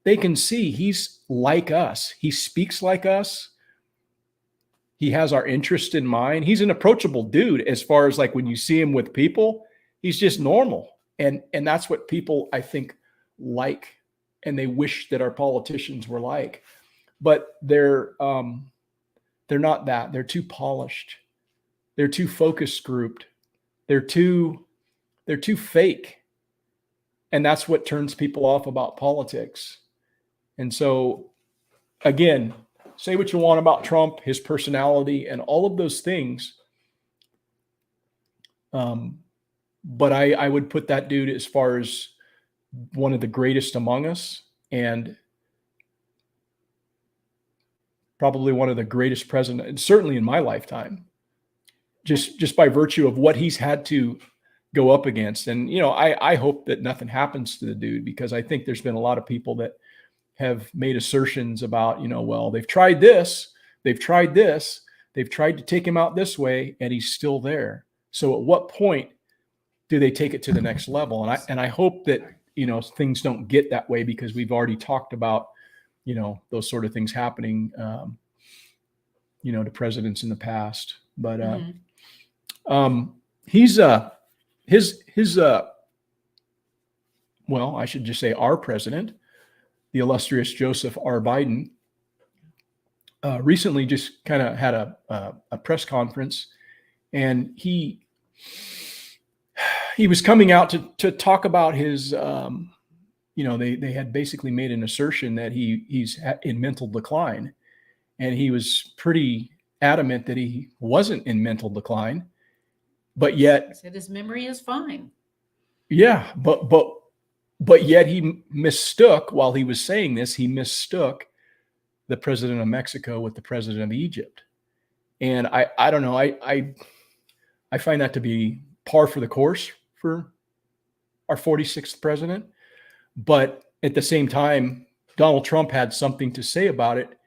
they can see he's like us. He speaks like us. He has our interest in mind. He's an approachable dude as far as like when you see him with people, he's just normal. And that's what people, I think, like, and they wish that our politicians were like. But they're not that. They're too polished. They're too focus grouped. They're too fake. And that's what turns people off about politics. And so, again, say what you want about Trump, his personality, and all of those things. But I would put that dude as far as one of the greatest among us, and probably one of the greatest presidents, certainly in my lifetime, just by virtue of what he's had to go up against. And, I hope that nothing happens to the dude, because I think there's been a lot of people that have made assertions about, well, they've tried this, they've tried to take him out this way, and he's still there. So at what point do they take it to the next level? And I hope that, things don't get that way, because we've already talked about, those sort of things happening, to presidents in the past. But he's well, I should just say our president, the illustrious Joseph R. Biden, recently just kind of had a press conference, and he was coming out to talk about his, they had basically made an assertion that he's in mental decline, and he was pretty adamant that he wasn't in mental decline, but yet He said his memory is fine. yeah, but yet he mistook, while he was saying this, he mistook the president of Mexico with the president of Egypt. And I don't know, I find that to be par for the course for our 46th president. But at the same time, Donald Trump had something to say about it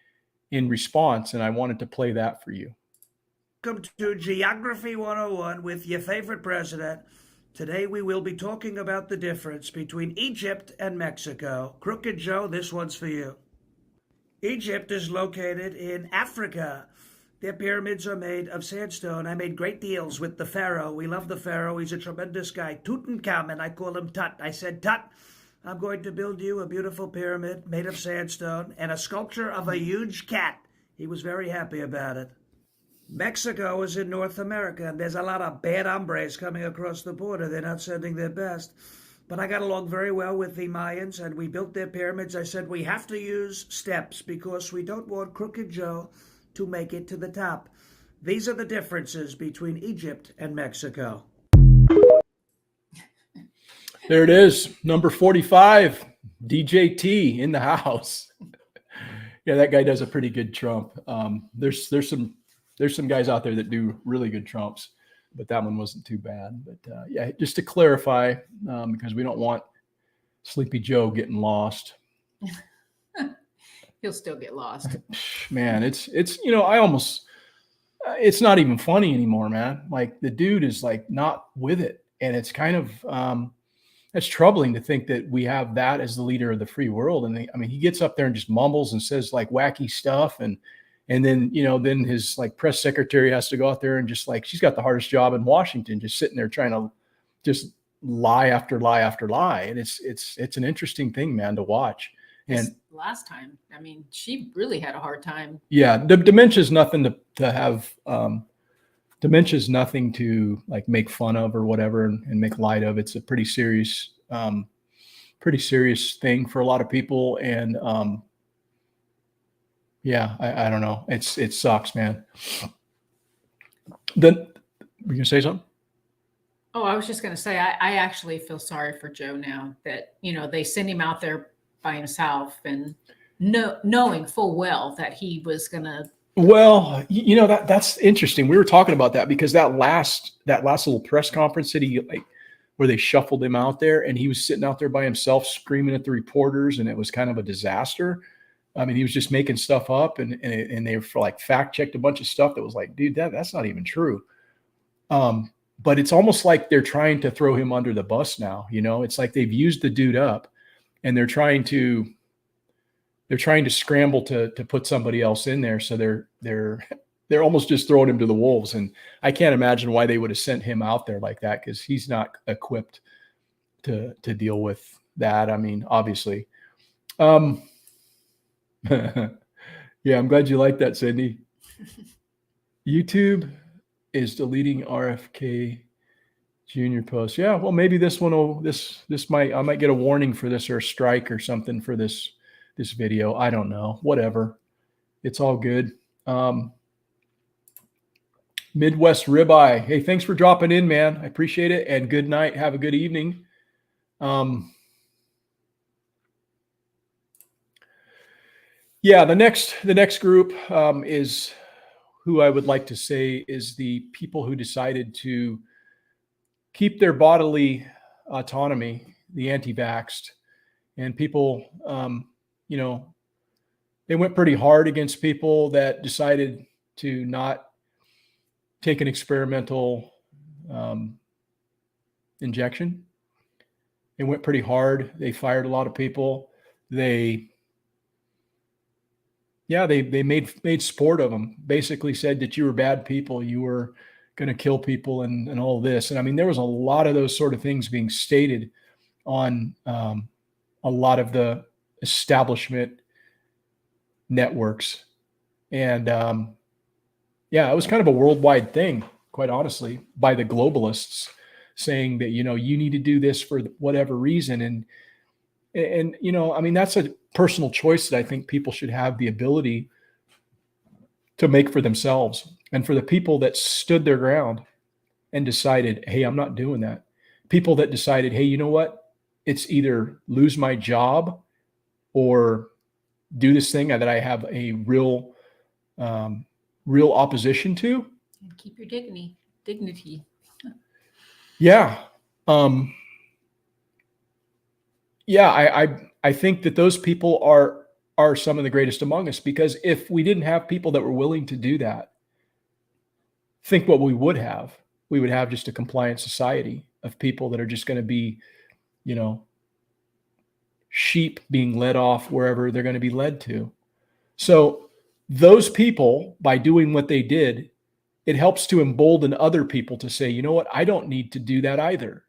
in response, and I wanted to play that for you. Welcome to Geography 101 with your favorite president. Today we will be talking about the difference between Egypt and Mexico. Crooked Joe, this one's for you. Egypt is located in Africa. Their pyramids are made of sandstone. I made great deals with the pharaoh. We love the pharaoh. He's a tremendous guy. Tutankhamun, I call him Tut. I said, Tut, I'm going to build you a beautiful pyramid made of sandstone and a sculpture of a huge cat. He was very happy about it. Mexico is in North America, and there's a lot of bad hombres coming across the border. They're not sending their best. But I got along very well with the Mayans, and we built their pyramids. I said we have to use steps because we don't want Crooked Joe to make it to the top. These are the differences between Egypt and Mexico. There it is, number 45, DJT in the house. Yeah, that guy does a pretty good Trump. There's some guys out there that do really good Trumps, but that one wasn't too bad. But yeah, just to clarify, because we don't want Sleepy Joe getting lost. He'll still get lost. Man, it's it's not even funny anymore, man. Like the dude is like not with it, and it's kind of it's troubling to think that we have that as the leader of the free world. And he gets up there and just mumbles and says like wacky stuff, and then then his like press secretary has to go out there and just like, she's got the hardest job in Washington, just sitting there trying to just lie after lie after lie. And it's an interesting thing, man, to watch. And last time, she really had a hard time. Yeah, dementia's nothing to have. Dementia's nothing to like make fun of or whatever and make light of. It's a pretty serious thing for a lot of people. And yeah, I don't know. It sucks, man. Then were you gonna say something? Oh, I was just gonna say I actually feel sorry for Joe now that they send him out there by himself and knowing full well that he was gonna. Well, that's interesting. We were talking about that because that last little press conference that he where they shuffled him out there and he was sitting out there by himself screaming at the reporters, and it was kind of a disaster. He was just making stuff up, and they like fact checked a bunch of stuff that was like, dude, that's not even true. But it's almost like they're trying to throw him under the bus now. It's like they've used the dude up, and they're trying to scramble to put somebody else in there. So they're almost just throwing him to the wolves. And I can't imagine why they would have sent him out there like that, because he's not equipped to deal with that. Obviously. Yeah, I'm glad you like that, Sydney. YouTube is deleting RFK Jr. posts. Yeah, well, maybe this one I might get a warning for this, or a strike or something for this video. I don't know. Whatever. It's all good. Midwest Ribeye. Hey, thanks for dropping in, man. I appreciate it. And good night. Have a good evening. Yeah, the next group is who I would like to say is the people who decided to keep their bodily autonomy, the anti-vaxxed, and people, they went pretty hard against people that decided to not take an experimental injection. They went pretty hard. They fired a lot of people. They made sport of them, basically said that you were bad people, you were going to kill people and all this. And there was a lot of those sort of things being stated on a lot of the establishment networks. And yeah, it was kind of a worldwide thing, quite honestly, by the globalists saying that, you know, you need to do this for whatever reason. And, you know, I mean, that's a personal choice that I think people should have the ability to make for themselves. And for the people that stood their ground and decided, hey, I'm not doing that. People that decided, hey, you know what? It's either lose my job or do this thing that I have a real opposition to. And keep your dignity. Yeah. I think that those people are some of the greatest among us, because if we didn't have people that were willing to do that, think what we would have. We would have just a compliant society of people that are just going to be, you know, sheep being led off wherever they're going to be led to. So those people, by doing what they did, it helps to embolden other people to say, you know what, I don't need to do that either.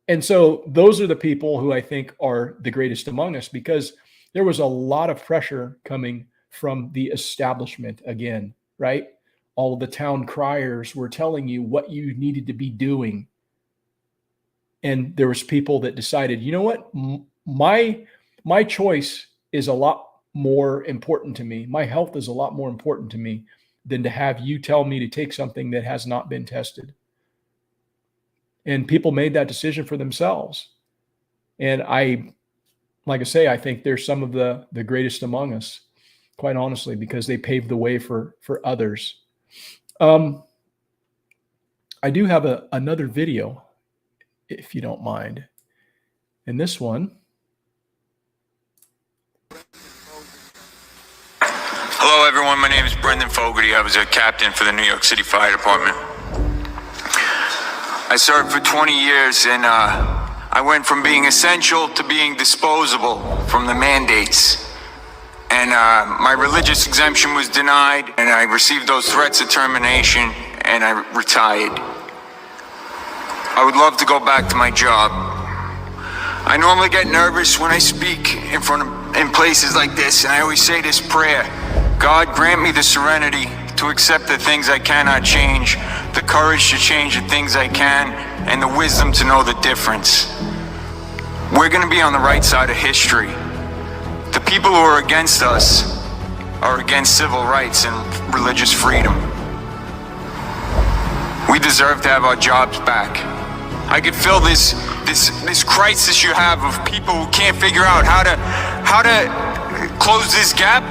And so those are the people who I think are the greatest among us, because there was a lot of pressure coming from the establishment again, right? All of the town criers were telling you what you needed to be doing. And there was people that decided, you know what, my choice is a lot more important to me. My health is a lot more important to me than to have you tell me to take something that has not been tested. And people made that decision for themselves. And like I say, I think they're some of the greatest among us, quite honestly, because they paved the way for others. I do have another video, if you don't mind. And this one. Hello, everyone. My name is Brendan Fogarty. I was a captain for the New York City Fire Department. I served for 20 years, and I went from being essential to being disposable from the mandates. And my religious exemption was denied, and I received those threats of termination, and I retired. I would love to go back to my job. I normally get nervous when I speak in places like this, and I always say this prayer: God, grant me the serenity to accept the things I cannot change, the courage to change the things I can, and the wisdom to know the difference. We're going to be on the right side of history. The people who are against us are against civil rights and religious freedom. We deserve to have our jobs back. I could feel this crisis you have of people who can't figure out how to close this gap.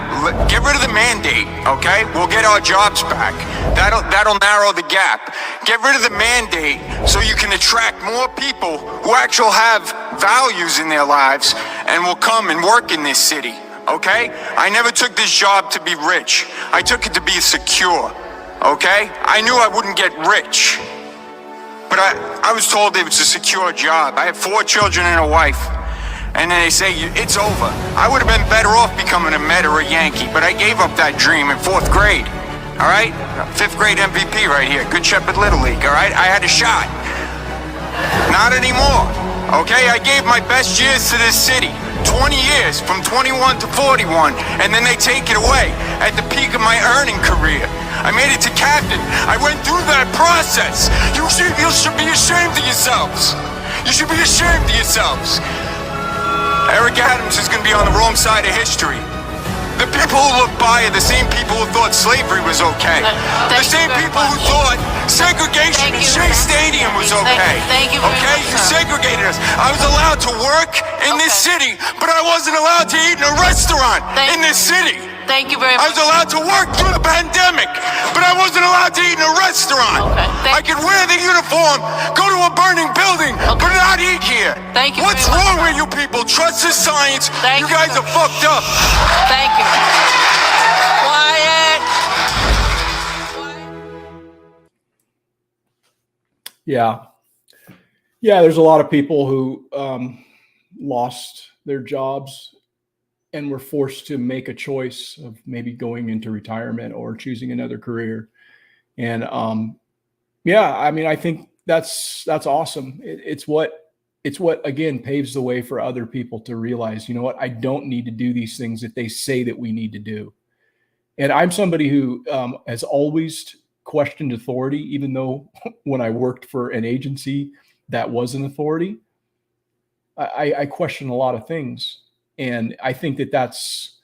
Get rid of the mandate, okay? We'll get our jobs back. That'll narrow the gap. Get rid of the mandate so you can attract more people who actually have values in their lives and will come and work in this city, okay? I never took this job to be rich. I took it to be secure, okay? I knew I wouldn't get rich, but I was told it was a secure job. I have 4 children and a wife. And then they say, it's over. I would have been better off becoming a Met or a Yankee, but I gave up that dream in 4th grade, all right? 5th grade MVP right here, Good Shepherd Little League, all right? I had a shot. Not anymore, okay? I gave my best years to this city, 20 years, from 21 to 41, and then they take it away at the peak of my earning career. I made it to captain. I went through that process. You should be ashamed of yourselves. You should be ashamed of yourselves. Eric Adams is going to be on the wrong side of history. The people who look by are the same people who thought slavery was okay. The same people who thought segregation in Shea Stadium was okay. Thank you very much, You sir. segregated us. I was allowed to work in this city, but I wasn't allowed to eat in a restaurant in this city. Thank you very I much. was allowed to work through the pandemic, but I wasn't allowed to eat in a restaurant. Okay, I could wear the uniform, go to a burning building, but not eat here. Thank you What's very much, wrong sir. with you people? Trust the science. Thank You you, guys sir. are fucked up. Thank you. Quiet. Yeah, there's a lot of people who lost their jobs and were forced to make a choice of maybe going into retirement or choosing another career. And I mean, I think that's awesome. It's what again paves the way for other people to realize, you know what, I don't need to do these things that they say that we need to do. And I'm somebody who has always questioned authority, even though when I worked for an agency that was an authority, I question a lot of things. And I think that that's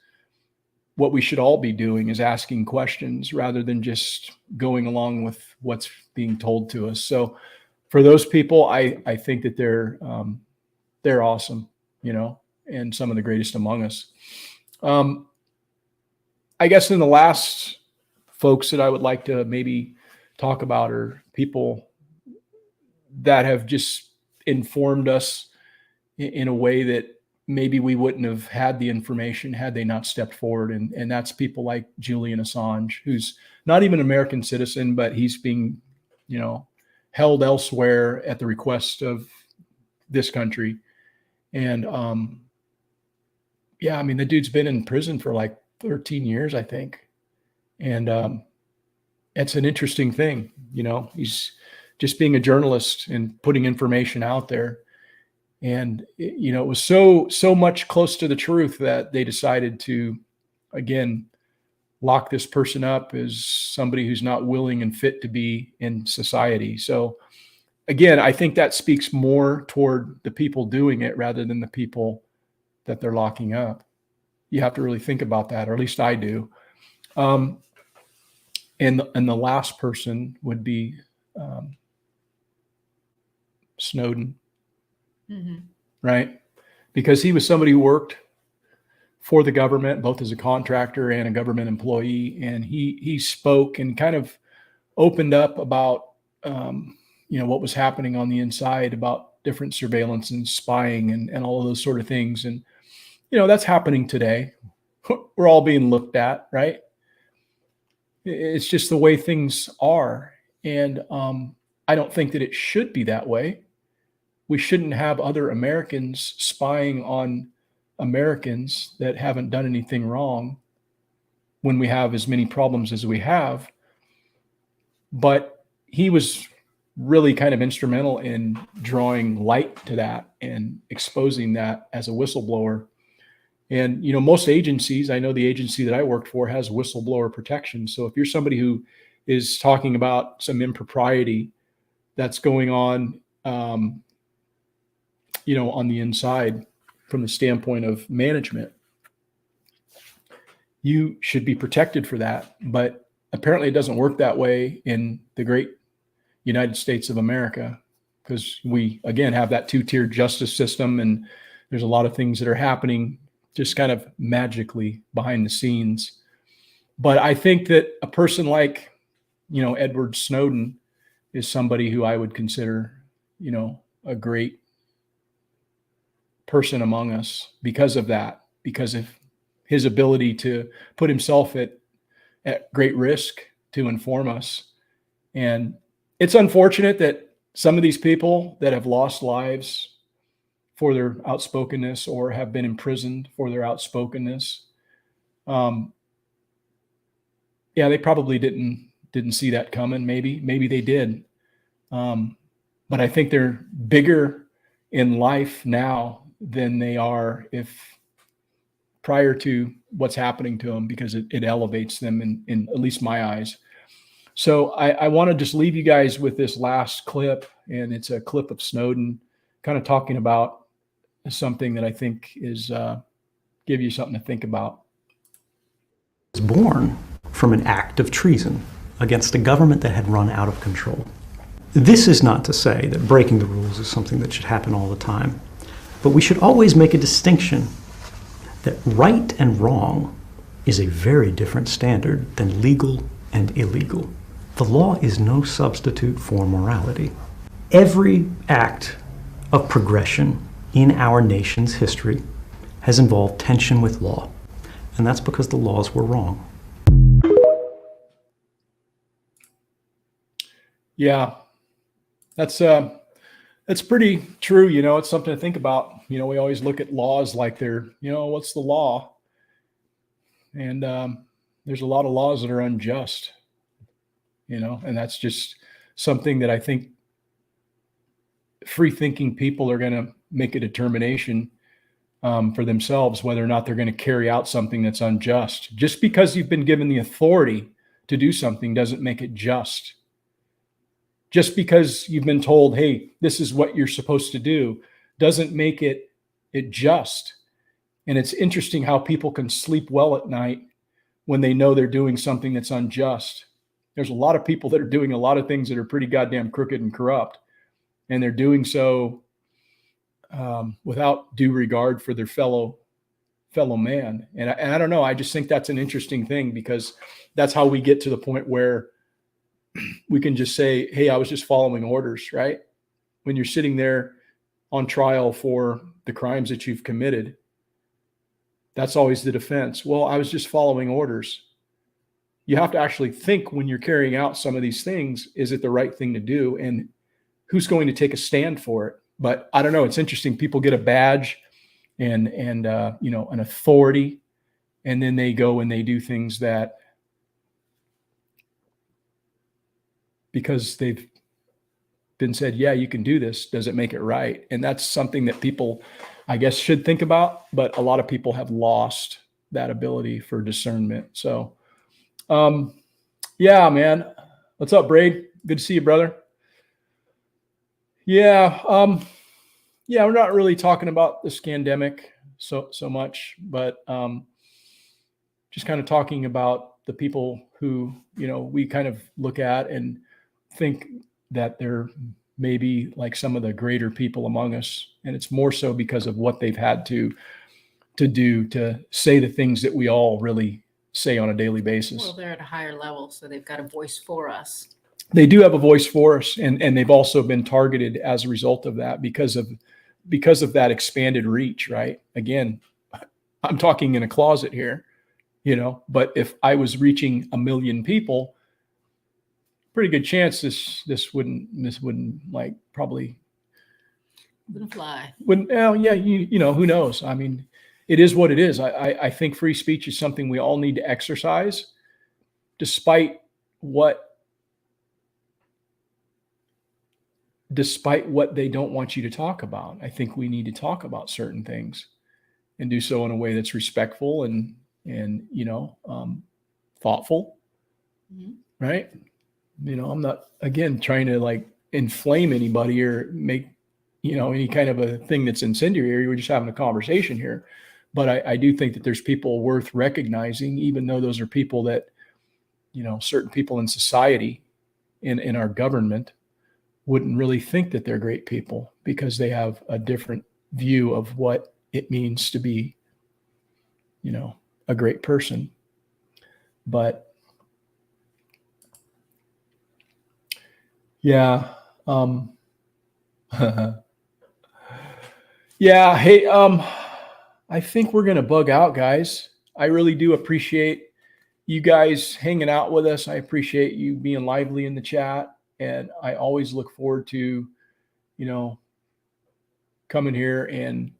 what we should all be doing, is asking questions rather than just going along with what's being told to us. So for those people, I think that they're awesome, and some of the greatest among us. I guess in the last folks that I would like to maybe talk about are people that have just informed us in a way that maybe we wouldn't have had the information had they not stepped forward. And that's people like Julian Assange, who's not even an American citizen, but he's being, held elsewhere at the request of this country. And the dude's been in prison for like 13 years, I think. And it's an interesting thing, he's just being a journalist and putting information out there. And, it was so much close to the truth that they decided to, again, lock this person up as somebody who's not willing and fit to be in society. So again, I think that speaks more toward the people doing it rather than the people that they're locking up. You have to really think about that, or at least I do. And the last person would be Snowden. Mm-hmm. Right? Because he was somebody who worked for the government, both as a contractor and a government employee. And he spoke and kind of opened up about, what was happening on the inside, about different surveillance and spying and all of those sort of things. And, that's happening today. We're all being looked at, right? It's just the way things are. And I don't think that it should be that way. We shouldn't have other Americans spying on Americans that haven't done anything wrong when we have as many problems as we have. But he was really kind of instrumental in drawing light to that and exposing that as a whistleblower. And, most agencies, I know the agency that I worked for has whistleblower protection. So if you're somebody who is talking about some impropriety that's going on, on the inside from the standpoint of management, you should be protected for that. But apparently it doesn't work that way in the great United States of America, because we, again, have that two-tiered justice system, and there's a lot of things that are happening just kind of magically behind the scenes. But I think that a person like, Edward Snowden is somebody who I would consider, a great person among us because of that, because of his ability to put himself at great risk to inform us. And it's unfortunate that some of these people that have lost lives for their outspokenness or have been imprisoned for their outspokenness, they probably didn't see that coming. Maybe they did. But I think they're bigger in life now than they are if prior to what's happening to them, because it elevates them in at least my eyes. So I want to just leave you guys with this last clip, and it's a clip of Snowden kind of talking about something that I think is give you something to think about. Was born from an act of treason against a government that had run out of control. This is not to say that breaking the rules is something that should happen all the time, but we should always make a distinction that right and wrong is a very different standard than legal and illegal. The law is no substitute for morality. Every act of progression in our nation's history has involved tension with law, and that's because the laws were wrong. Yeah, that's pretty true. It's something to think about. We always look at laws like they're, what's the law? And there's a lot of laws that are unjust, and that's just something that I think free thinking people are going to make a determination for themselves, whether or not they're going to carry out something that's unjust. Just because you've been given the authority to do something doesn't make it just. Just because you've been told, hey, this is what you're supposed to do, doesn't make it just. And it's interesting how people can sleep well at night when they know they're doing something that's unjust. There's a lot of people that are doing a lot of things that are pretty goddamn crooked and corrupt, and they're doing so without due regard for their fellow man. And I don't know. I just think that's an interesting thing, because that's how we get to the point where we can just say, hey, I was just following orders, right? When you're sitting there on trial for the crimes that you've committed, that's always the defense. Well, I was just following orders. You have to actually think when you're carrying out some of these things, is it the right thing to do? And who's going to take a stand for it? But I don't know. It's interesting. People get a badge and an authority, and then they go and they do things that, because they've been said, yeah, you can do this, does it make it right? And that's something that people, I guess, should think about. But a lot of people have lost that ability for discernment. So, yeah, man. What's up, Braid? Good to see you, brother. Yeah. We're not really talking about the scandemic so much, but just kind of talking about the people who, we kind of look at and think that they're maybe like some of the greater people among us. And it's more so because of what they've had to do to say the things that we all really say on a daily basis. Well, they're at a higher level, so they've got a voice for us. They do have a voice for us, and they've also been targeted as a result of that, because of that expanded reach, right? Again, I'm talking in a closet here, but if I was reaching 1 million people, pretty good chance this wouldn't like probably Wouldn't fly. Wouldn't, well, yeah, who knows? I mean, it is what it is. I think free speech is something we all need to exercise, despite what they don't want you to talk about. I think we need to talk about certain things and do so in a way that's respectful and thoughtful. Mm-hmm. Right. I'm not, again, trying to like inflame anybody or make, any kind of a thing that's incendiary. We're just having a conversation here. But I do think that there's people worth recognizing, even though those are people that, certain people in society, in our government, wouldn't really think that they're great people, because they have a different view of what it means to be, a great person. But yeah. Yeah. Hey, I think we're going to bug out, guys. I really do appreciate you guys hanging out with us. I appreciate you being lively in the chat. And I always look forward to, coming here and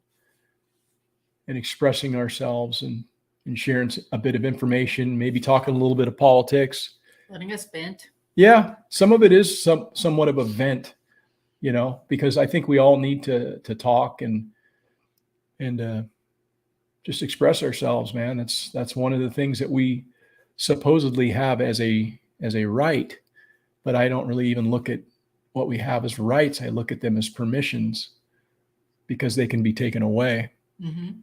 expressing ourselves and sharing a bit of information, maybe talking a little bit of politics. Letting us vent. Yeah, some of it is somewhat of a vent, because I think we all need to talk and just express ourselves, man. That's one of the things that we supposedly have as a right. But I don't really even look at what we have as rights. I look at them as permissions, because they can be taken away. Mm-hmm.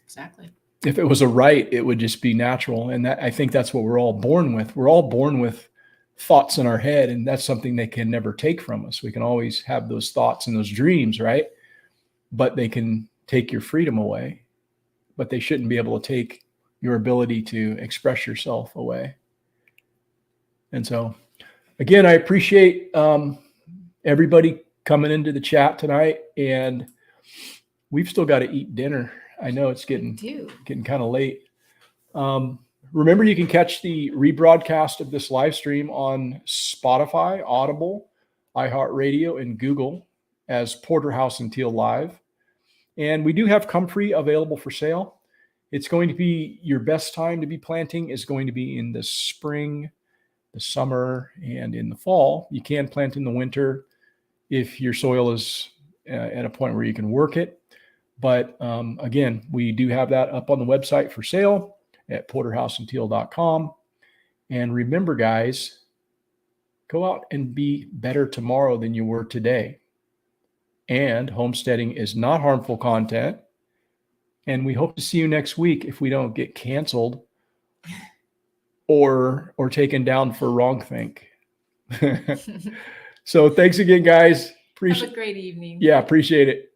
Exactly. If it was a right, it would just be natural. And I think that's what we're all born with. We're all born with thoughts in our head, and that's something they can never take from us. We can always have those thoughts and those dreams, right? But they can take your freedom away, but they shouldn't be able to take your ability to express yourself away. And so, again, I appreciate everybody coming into the chat tonight, and we've still got to eat dinner. I know it's getting kind of late. Remember, you can catch the rebroadcast of this live stream on Spotify, Audible, iHeartRadio, and Google as Porterhouse and Teal Live. And we do have comfrey available for sale. It's going to be your best time to be planting is going to be in the spring, the summer, and in the fall. You can plant in the winter if your soil is at a point where you can work it. But again, we do have that up on the website for sale at porterhouseandteal.com. And remember, guys, go out and be better tomorrow than you were today. And homesteading is not harmful content. And we hope to see you next week if we don't get canceled or taken down for wrongthink. So thanks again, guys. Have a great evening. Yeah, appreciate it.